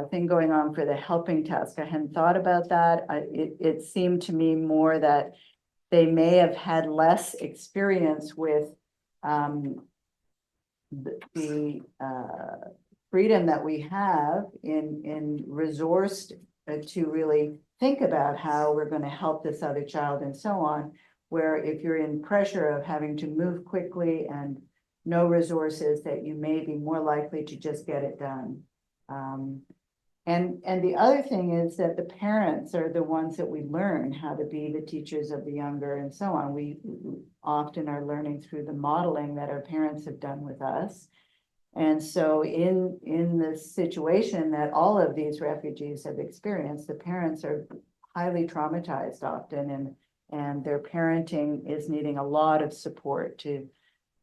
thing going on for the helping task. I hadn't thought about that. It seemed to me more that they may have had less experience with the freedom that we have in resource to really think about how we're going to help this other child and so on, where if you're in pressure of having to move quickly and no resources, that you may be more likely to just get it done. And the other thing is that the parents are the ones that we learn how to be the teachers of the younger and so on. We often are learning through the modeling that our parents have done with us. And so in the situation that all of these refugees have experienced, the parents are highly traumatized often, and their parenting is needing a lot of support to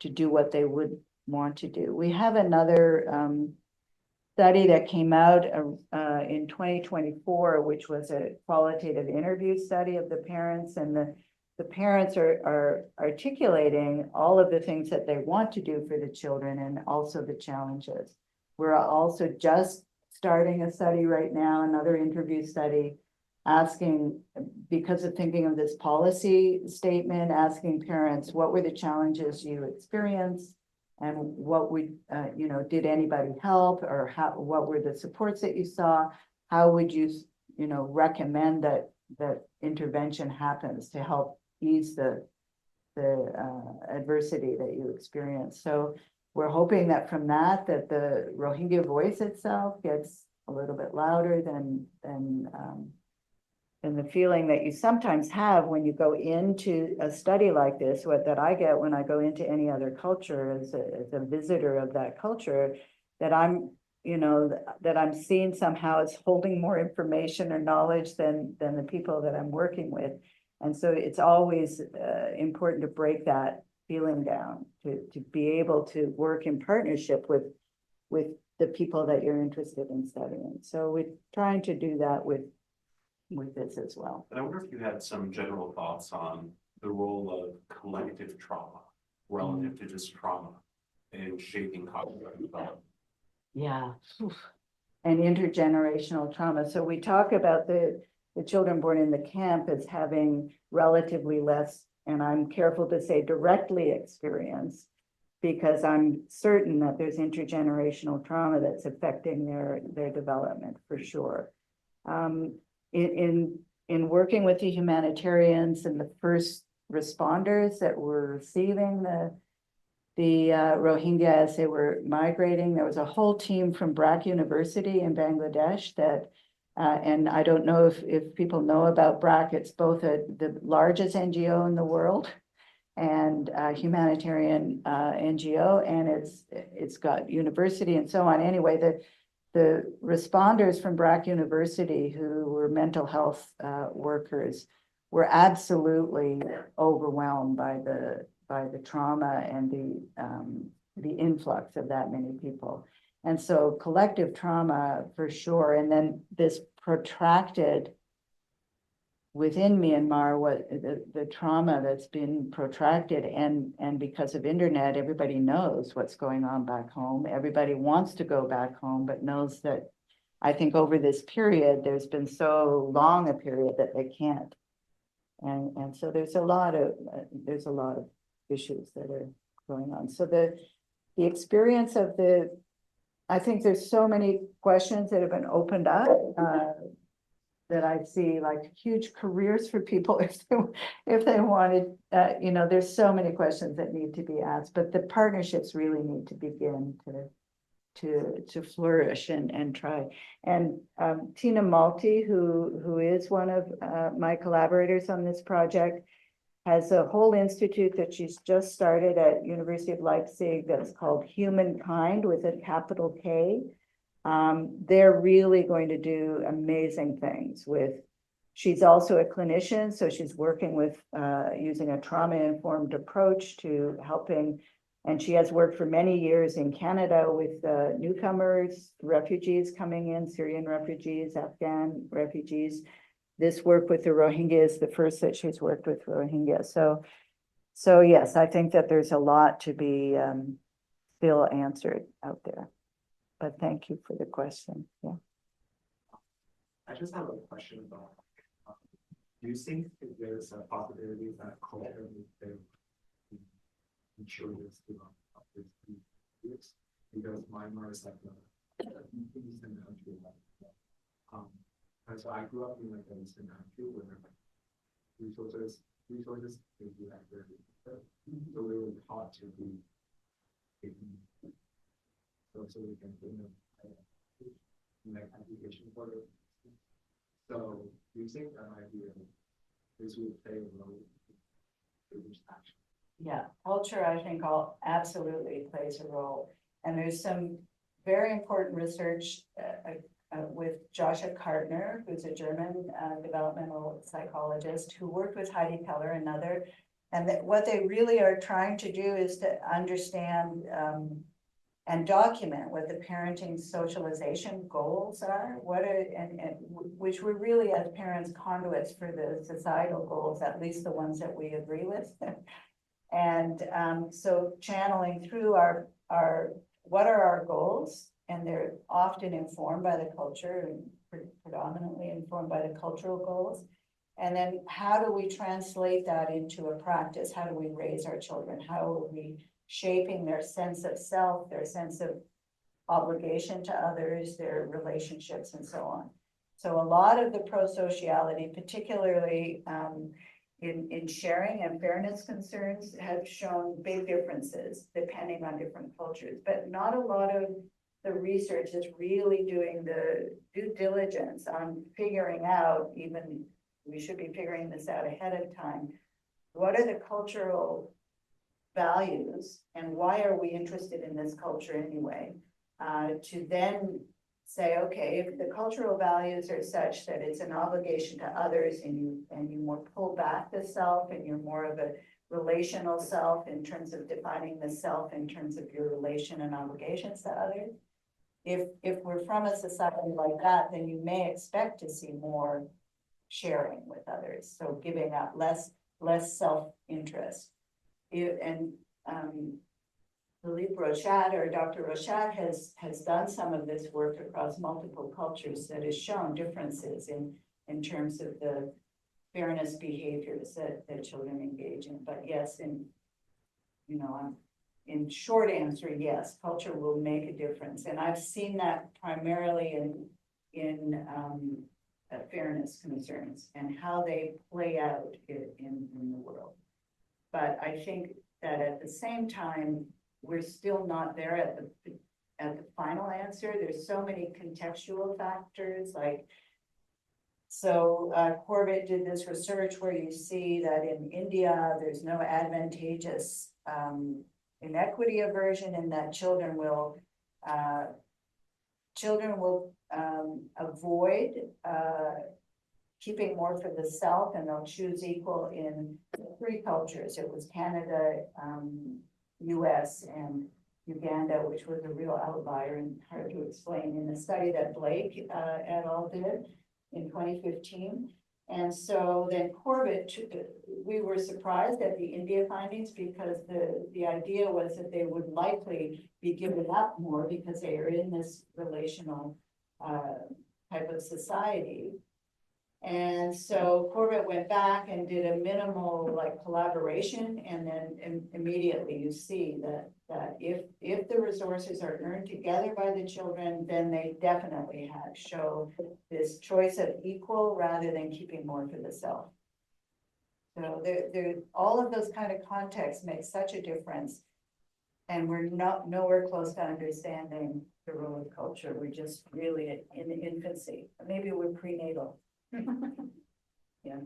do what they would want to do. We have another study that came out in 2024, which was a qualitative interview study of the parents, and the parents are articulating all of the things that they want to do for the children and also the challenges. We're also just starting a study right now, another interview study, asking, because of thinking of this policy statement, asking parents, what were the challenges you experienced? And what would, did anybody help, or what were the supports that you saw? How would you, recommend that intervention happens to help ease the adversity that you experience? So we're hoping that from that the Rohingya voice itself gets a little bit louder than the feeling that you sometimes have when you go into a study like this, that I get when I go into any other culture as a visitor of that culture, that I'm seen somehow as holding more information or knowledge than the people that I'm working with. And so it's always important to break that feeling down, to be able to work in partnership with the people that you're interested in studying. So we're trying to do that with this as well. And I wonder if you had some general thoughts on the role of collective trauma relative to just trauma in shaping cognitive development. Yeah. And intergenerational trauma. So we talk about the children born in the camp as having relatively less, and I'm careful to say directly experienced, because I'm certain that there's intergenerational trauma that's affecting their development for sure. In working with the humanitarians and the first responders that were receiving the Rohingya as they were migrating, there was a whole team from BRAC University in Bangladesh that, and I don't know if people know about BRAC, it's both the largest NGO in the world and humanitarian NGO, and it's got university and so on. Anyway, the responders from BRAC University, who were mental health workers, were absolutely overwhelmed by the trauma and the influx of that many people. And so collective trauma for sure. And then this protracted within Myanmar, what the trauma that's been protracted, and because of internet, everybody knows what's going on back home. Everybody wants to go back home, but knows that I think over this period, there's been so long a period that they can't. And so there's a lot of issues that are going on. So the experience of I think there's so many questions that have been opened up that I see, like huge careers for people if they wanted, there's so many questions that need to be asked, but the partnerships really need to begin to flourish and try. And Tina Malti, who is one of my collaborators on this project, has a whole institute that she's just started at University of Leipzig that's called Humankind with a capital K. They're really going to do amazing things with She's also a clinician, so she's working with using a trauma-informed approach to helping. And she has worked for many years in Canada with newcomers, refugees coming in, Syrian refugees, Afghan refugees. This work with the Rohingya is the first that she's worked with Rohingya. So yes, I think that there's a lot to be still answered out there. But thank you for the question. Yeah. I just have a question about, do you think there's a possibility that culture will ensure this throughout this years? Because Myanmar is like a eastern country. And so I grew up in like an eastern country where like resources can be like very limited. So we were taught to be so we can bring them like application for it. So do you think that might be this will play a role in this action? Yeah, culture, I think absolutely plays a role. And there's some very important research with Joshua Kartner, who's a German developmental psychologist who worked with Heidi Keller and other. And what they really are trying to do is to understand and document what the parenting socialization goals are, which we're really as parents conduits for the societal goals, at least the ones that we agree with. And so channeling through what are our goals, and they're often informed by the culture and predominantly informed by the cultural goals. And then how do we translate that into a practice? How do we raise our children? How are we shaping their sense of self, their sense of obligation to others, their relationships, and so on? So a lot of the prosociality, particularly in sharing and fairness concerns, have shown big differences depending on different cultures, but not a lot of the research is really doing the due diligence on figuring out, even we should be figuring this out ahead of time, what are the cultural values and why are we interested in this culture anyway? To then say, okay, if the cultural values are such that it's an obligation to others and you more pull back the self and you're more of a relational self in terms of defining the self in terms of your relation and obligations to others. If we're from a society like that, then you may expect to see more sharing with others. So giving up less self-interest. And Philippe Rochet or Dr. Rochet has done some of this work across multiple cultures that has shown differences in terms of the fairness behaviors that children engage in. But yes, in short answer, yes, culture will make a difference. And I've seen that primarily in fairness concerns and how they play out in the world. But I think that at the same time, we're still not there at the final answer. There's so many contextual factors, Corbett did this research where you see that in India, there's no advantageous inequity aversion, and that children will avoid keeping more for the self, and they'll choose equal in 3 cultures. It was Canada, US, and Uganda, which was a real outlier and hard to explain in a study that Blake et al. Did in 2015. And so then Corbett, we were surprised at the India findings because the idea was that they would likely be given up more because they are in this relational type of society. And so Corbett went back and did a minimal collaboration, and then immediately you see that if the resources are earned together by the children, then they definitely show this choice of equal rather than keeping more for the self. So all of those kind of contexts make such a difference, and we're nowhere close to understanding the role of culture. We're just really in the infancy. Maybe we're prenatal. Yeah.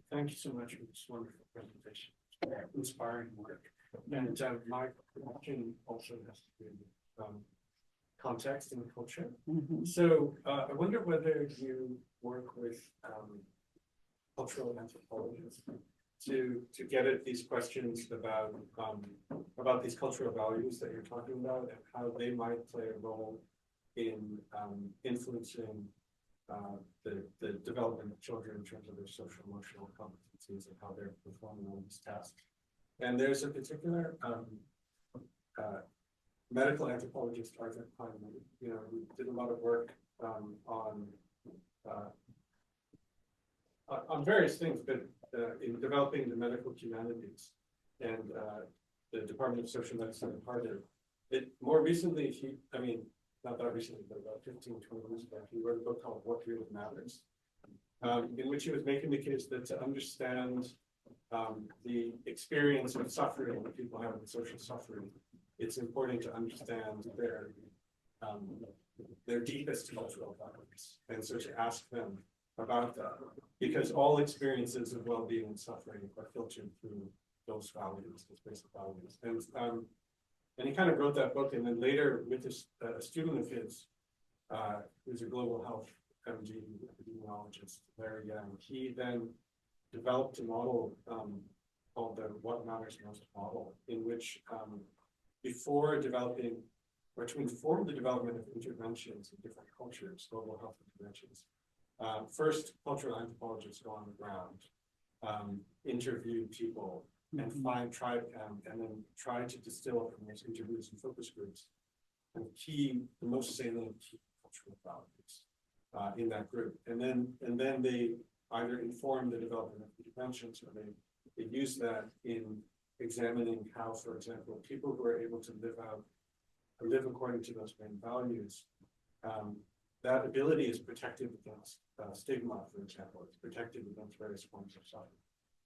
Thank you so much for this wonderful presentation. Inspiring work. And my question also has to do with context and culture. Mhm. So I wonder whether you work with cultural anthropologists to get at these questions about these cultural values that you're talking about and how they might play a role in influencing the development of children in terms of their social emotional competencies and how they're performing on these tasks. And there's a particular medical anthropologist, Arthur Kleinman, who did a lot of work on various things, but in developing the medical humanities and the Department of Social Medicine at Harvard. More recently, not that recently, but about 15, 20 years ago, he wrote a book called What Really Matters, in which he was making the case that to understand the experience of suffering that people have with social suffering, it's important to understand their deepest cultural values. And so to ask them about that, because all experiences of well-being and suffering are filtered through those values, those basic values. And he kind of wrote that book, and then later with a student of his, who's a global health MD epidemiologist, Larry Young, he then developed a model called the What Matters Most model, in which before the development of interventions in different cultures, global health interventions, first cultural anthropologists go on the ground, interview people, and then try to distill from those interviews and focus groups and the most salient key cultural values in that group, and then they either inform the development of interventions or they use that in examining how, for example, people who are able to live according to those main values, that ability is protected against stigma, for example. It's protected against various forms of suffering.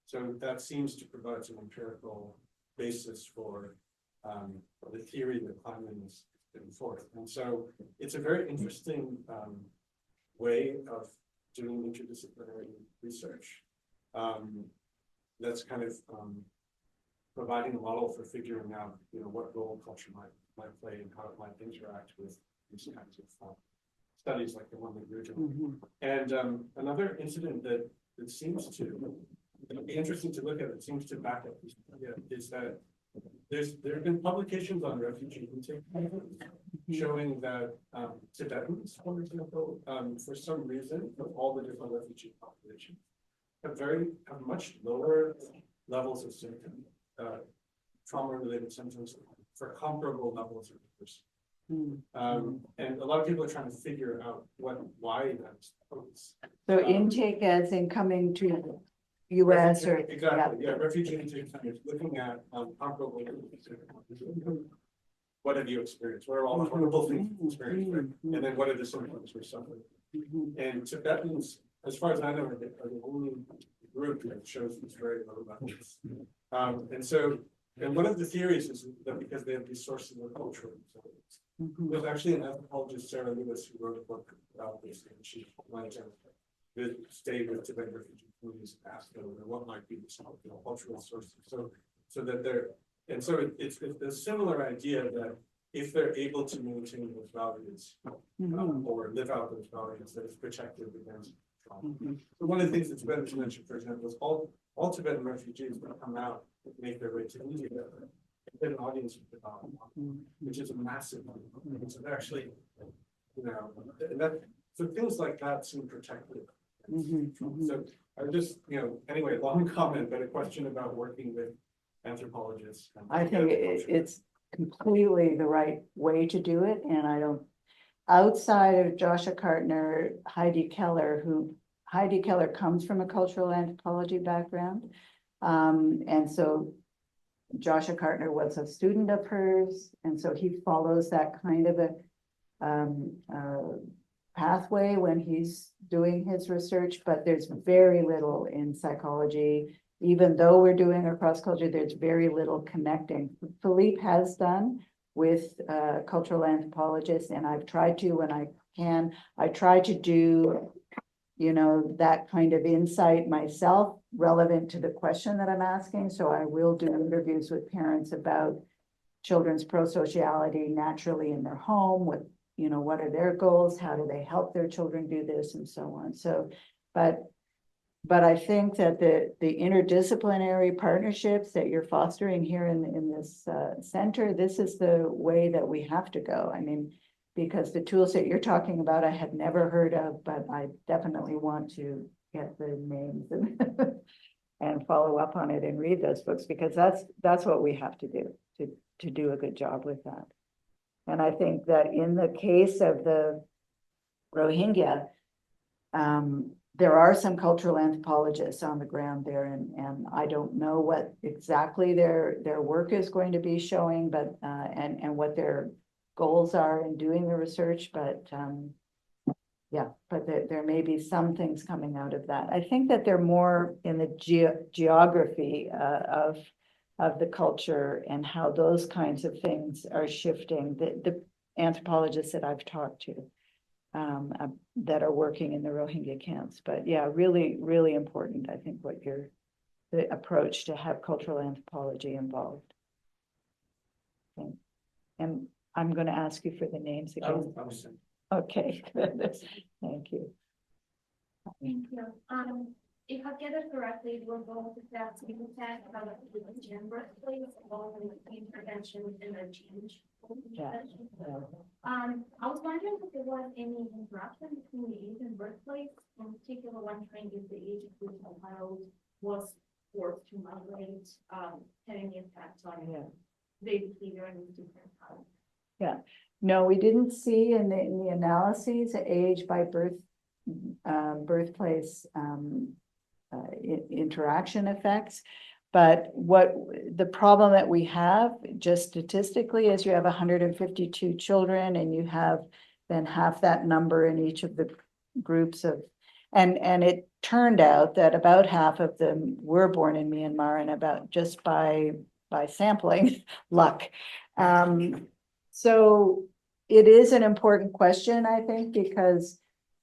So that seems to provide some empirical basis for the theory that Kleinman is putting forth. And so it's a very interesting way of doing interdisciplinary research that's kind of providing a model for figuring out, what role culture might play and how it might interact with these kinds of studies like the one that you're doing. And another incident that seems to be interesting to look at, it seems to back up this idea, is that there have been publications on refugee intake showing that Tibetans, for example, for some reason, of all the different refugee populations, have much lower levels of symptoms, trauma-related symptoms for comparable levels of diversity. And a lot of people are trying to figure out why that's the case. So intake as in coming to US or. Exactly, yeah, refugee intake centers, looking at comparable. What have you experienced? What are all the horrible things you've experienced? Right? And then what are the symptoms we're suffering? And Tibetans, as far as I know, are the only group that shows these very low levels. And one of the theories is that because they have these sources of culture. There's actually an anthropologist, Sarah Lewis, who wrote a book about this, and she went to stay with Tibetan refugee communities and ask them what might be the cultural sources. So it's a similar idea that if they're able to maintain those values or live out those values, that it's protected against trauma. So one of the things that Tibetans mentioned, for example, is all Tibetan refugees that come out and make their way to India, get an audience with the Dalai, which is a massive number. So they're actually, so things like that seem protected. So I just, anyway, long comment, but a question about working with anthropologists. I think it's completely the right way to do it. And I don't, outside of Joshua Cartner, Heidi Keller comes from a cultural anthropology background. And so Joshua Cartner was a student of hers. And so he follows that kind of a pathway when he's doing his research, but there's very little in psychology. Even though we're doing a cross culture, there's very little connecting. Philippe has done with cultural anthropologists, and I've tried to when I can. I try to do, that kind of insight myself relevant to the question that I'm asking. So I will do interviews with parents about children's prosociality naturally in their home with you know, what are their goals? How do they help their children do this and so on? So, but I think that the interdisciplinary partnerships that you're fostering here in this center, this is the way that we have to go. I mean, because the tools that you're talking about, I had never heard of, but I definitely want to get the names and follow up on it and read those books, because that's what we have to do to do a good job with that. And I think that in the case of the Rohingya, there are some cultural anthropologists on the ground there, and I don't know what exactly their work is going to be showing, but and what their goals are in doing the research, but yeah, but there may be some things coming out of that. I think that they're more in the geography of the culture and how those kinds of things are shifting. The anthropologists that I've talked to that are working in the Rohingya camps. But yeah, really, really important, I think, what the approach to have cultural anthropology involved. Okay. And I'm going to ask you for the names again. Okay, thank you. Thank you. If I get it correctly, we're both about to attack about the gym birthplace, involved in the intervention and the change. Yeah. I was wondering if there was any interaction between the age and birthplace, in particular, wondering if the age at which a child was forced to migrate, had any impact on their behavior in these different times. Yeah, no, we didn't see in the analyses age by birthplace interaction effects. But what the problem that we have just statistically is you have 152 children, and you have then half that number in each of the groups of, and it turned out that about half of them were born in Myanmar, and about just by sampling luck. So it is an important question, I think, because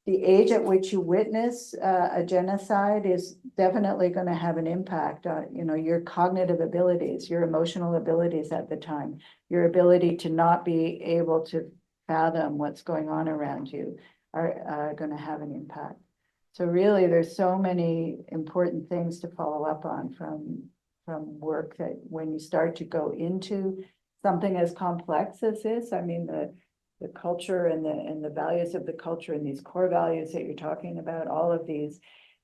the age at which you witness a genocide is definitely going to have an impact on, you know, your cognitive abilities, your emotional abilities at the time, your ability to not be able to fathom what's going on around you are going to have an impact. So really, there's so many important things to follow up on from work that when you start to go into something as complex as this, I mean, the culture and the values of the culture and these core values that you're talking about, all of these,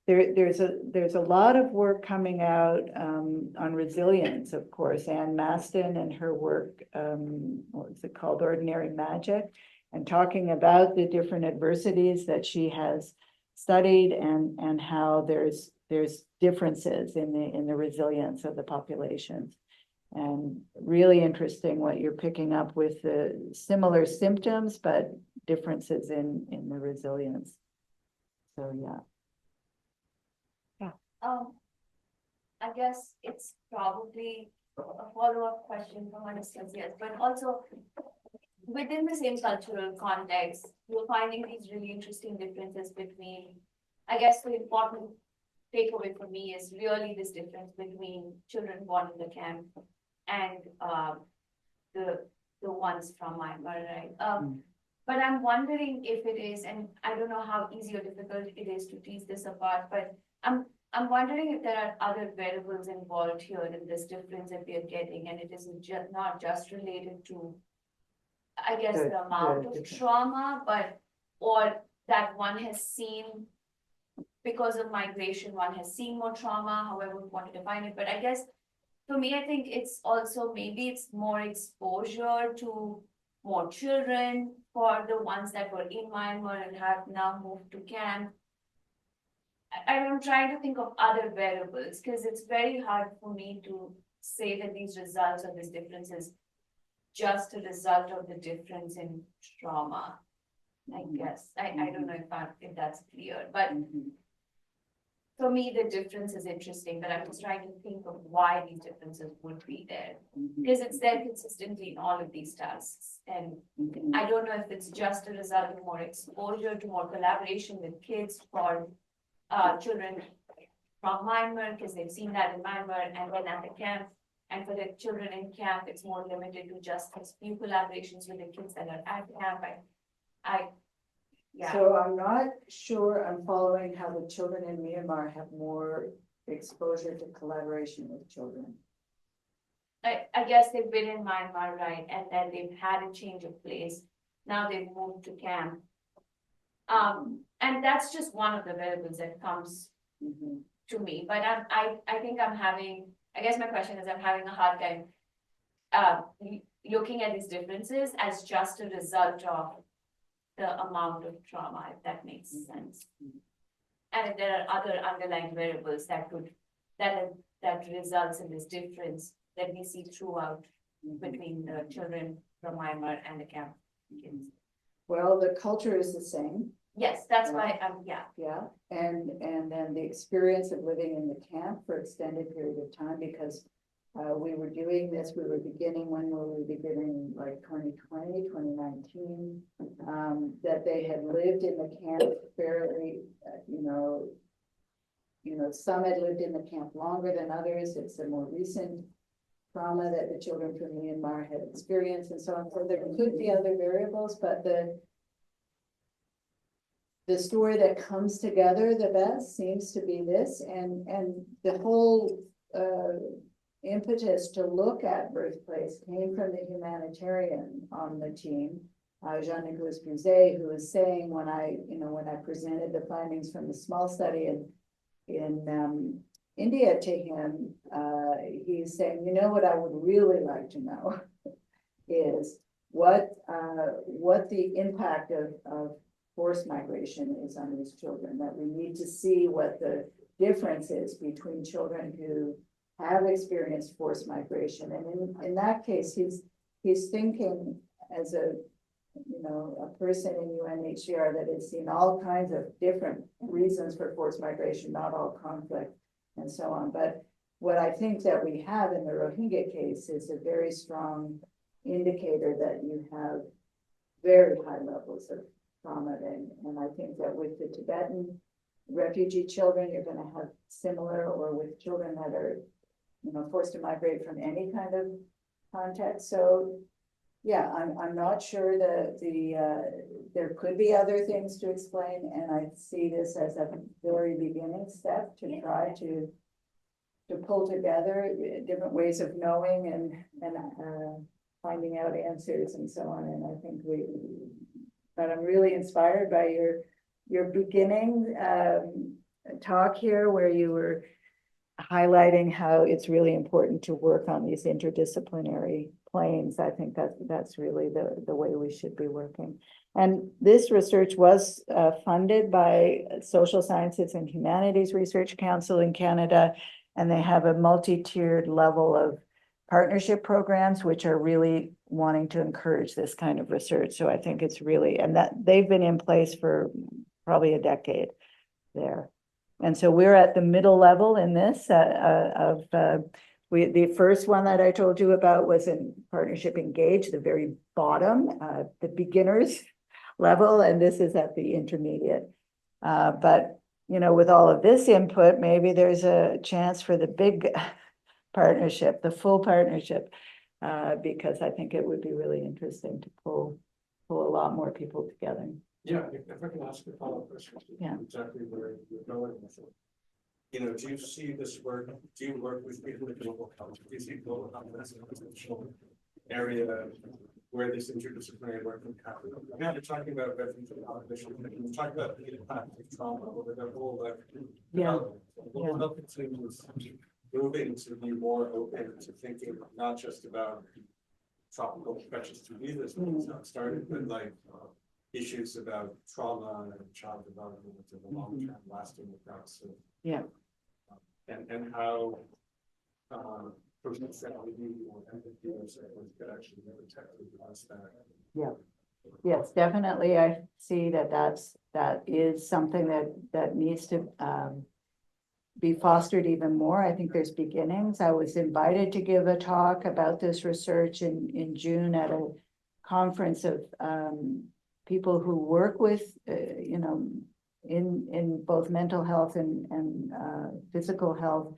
there's a lot of work coming out on resilience, of course. Anne Maston and her work, what was it called, Ordinary Magic, and talking about the different adversities that she has studied and how there's differences in the resilience of the populations. And really interesting what you're picking up with the similar symptoms, but differences in the resilience. So yeah. I guess it's probably a follow-up question from Anastasia, but also within the same cultural context, you're finding these really interesting differences between, I guess the important takeaway for me is really this difference between children born in the camp and the ones from Myanmar, right? But I'm wondering if it is, and I don't know how easy or difficult it is to tease this apart, but I'm wondering if there are other variables involved here in this difference that we are getting, and it isn't just not just related to, I guess, the amount of trauma, but or that one has seen because of migration, one has seen more trauma, however we want to define it. But I guess for me, I think it's also maybe it's more exposure to more children for the ones that were in Myanmar and have now moved to camp. I'm trying to think of other variables because it's very hard for me to say that these results or this difference is just a result of the difference in trauma. I guess I don't know if that's clear, but for me, the difference is interesting, but I'm just trying to think of why these differences would be there. Because it's there consistently in all of these tasks. And I don't know if it's just a result of more exposure to more collaboration with kids for children from Myanmar, because they've seen that in Myanmar and then at the camp. And for the children in camp, it's more limited to just these few collaborations with the kids that are at camp. Yeah, So I'm not sure I'm following how the children in Myanmar have more exposure to collaboration with children. I guess they've been in Myanmar, right, and then they've had a change of place. Now they've moved to camp. And that's just one of the variables that comes Mhm. to me, but I think I guess my question is, I'm having a hard time looking at these differences as just a result of the amount of trauma, if that makes sense. And if there are other underlying variables that results in this difference that we see throughout between the children from Myanmar and the camp kids. Well, the culture is the same. Yes, that's why yeah. Yeah, and then the experience of living in the camp for extended period of time, because we were doing this, we were beginning, when were we beginning, like 2020, 2019, that they had lived in the camp fairly, some had lived in the camp longer than others. It's a more recent trauma that the children from Myanmar had experienced and so on. So there could be other variables, but the story that comes together the best seems to be this, and the whole impetus to look at birthplace came from the humanitarian on the team, Jean-Nicolas Buzet, who was saying when I presented the findings from the small study in India to him, he's saying, what I would really like to know is what the impact of forced migration is on these children, that we need to see what the difference is between children who have experienced forced migration. And in that case, he's thinking as a person in UNHCR that has seen all kinds of different reasons for forced migration, not all conflict and so on. But what I think that we have in the Rohingya case is a very strong indicator that you have very high levels of trauma. And I think that with the Tibetan refugee children, you're going to have similar, or with children that are, forced to migrate from any kind of context. So yeah, I'm not sure that there could be other things to explain, and I see this as a very beginning step to try to pull together different ways of knowing and finding out answers and so on. And I think but I'm really inspired by your beginning talk here, where you were highlighting how it's really important to work on these interdisciplinary planes. I think that's really the way we should be working. And this research was funded by Social Sciences and Humanities Research Council in Canada, and they have a multi-tiered level of partnership programs, which are really wanting to encourage this kind of research. So I think it's really, and that they've been in place for probably a decade there. And so we're at the middle level in this the first one that I told you about was in Partnership Engage, the very bottom, the beginners level, and this is at the intermediate. But with all of this input, maybe there's a chance for the big partnership, the full partnership, because I think it would be really interesting to pull a lot more people together. Yeah, if I can ask a follow-up question. Yeah. Exactly where you're going with it. Do you see this work? Do you work with people with global health? Do you see global health as a potential area where this interdisciplinary work can happen? I'm not talking about refugee population, I'm talking about the impact of trauma over the whole development. Global health continues moving to be more open to thinking not just about tropical infectious diseases, that started, but like issues about trauma and child development and the long-term lasting effects of, and how personality or empathy or something could actually protect against that. Yeah. Yes, definitely. I see that is something that needs to be fostered even more. I think there's beginnings. I was invited to give a talk about this research in June at a conference of people who work with, in both mental health and physical health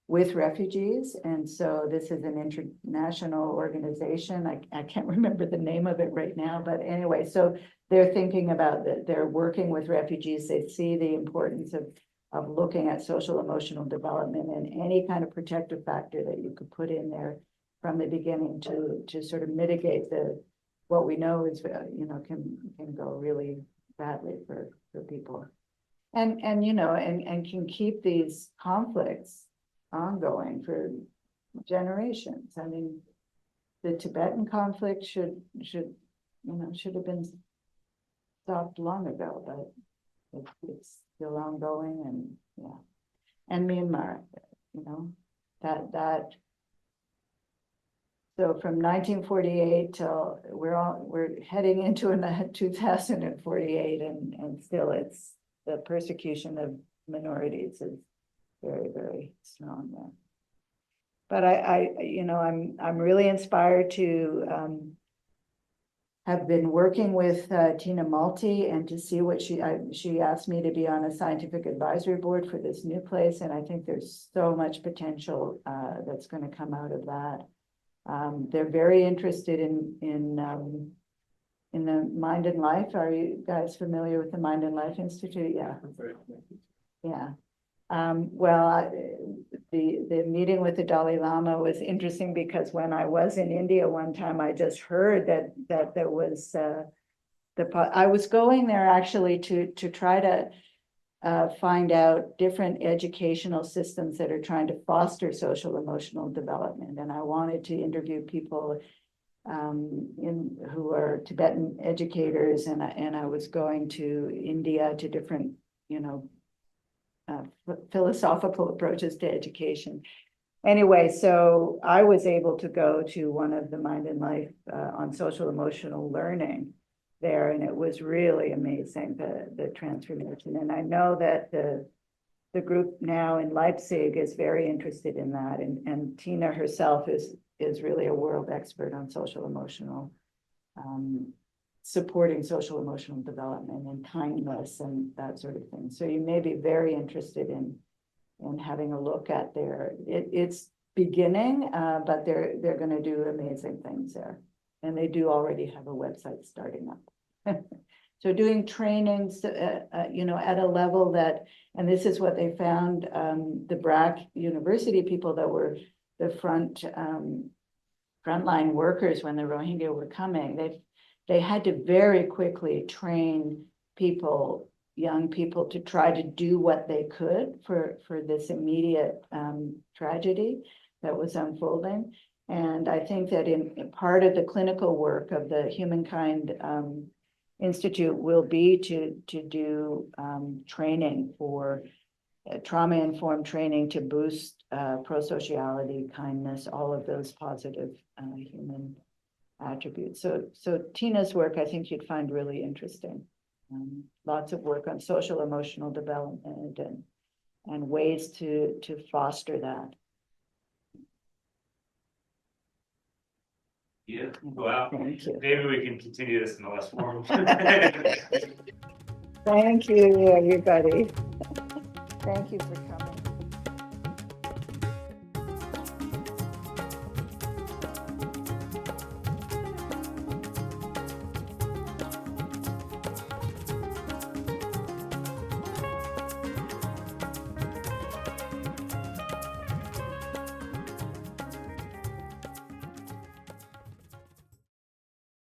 with refugees. And so this is an international organization. I can't remember the name of it right now, but anyway, so they're thinking about that. They're working with refugees. They see the importance of looking at social emotional development and any kind of protective factor that you could put in there from the beginning to sort of mitigate what we know is, can go really badly for people. And can keep these conflicts ongoing for generations. I mean, the Tibetan conflict should have been stopped long ago, but it's still ongoing, and yeah. And Myanmar, that so from 1948 till we're heading into 2048, and still it's the persecution of minorities is very, very strong there. But I'm really inspired to have been working with Tina Malti, and to see what she asked me to be on a scientific advisory board for this new place, and I think there's so much potential that's going to come out of that. They're very interested in the Mind and Life. Are you guys familiar with the Mind and Life Institute? Yeah. Yeah. Well, the meeting with the Dalai Lama was interesting, because when I was in India one time, I just heard that there was I was going there actually to try to find out different educational systems that are trying to foster social emotional development, and I wanted to interview people who are Tibetan educators, and I was going to India to different philosophical approaches to education. Anyway, so I was able to go to one of the Mind and Life on social emotional learning there, and it was really amazing, the transformation. And I know that the group now in Leipzig is very interested in that, and Tina herself is really a world expert on social emotional supporting social emotional development and kindness and that sort of thing. So you may be very interested in having a look at it's beginning, but they're going to do amazing things there. And they do already have a website starting up. So doing trainings, at a level that, and this is what they found, the BRAC University people that were the frontline workers when the Rohingya were coming, they had to very quickly train people, young people, to try to do what they could for this immediate tragedy that was unfolding. And I think that in part of the clinical work of the Humankind Institute will be to do training for trauma-informed training to boost prosociality, kindness, all of those positive human attributes. So Tina's work, I think you'd find really interesting. Lots of work on social emotional development and ways to foster that. Yeah, well, Thank you. maybe we can continue this in the less formal. Thank you, everybody. Thank you for coming.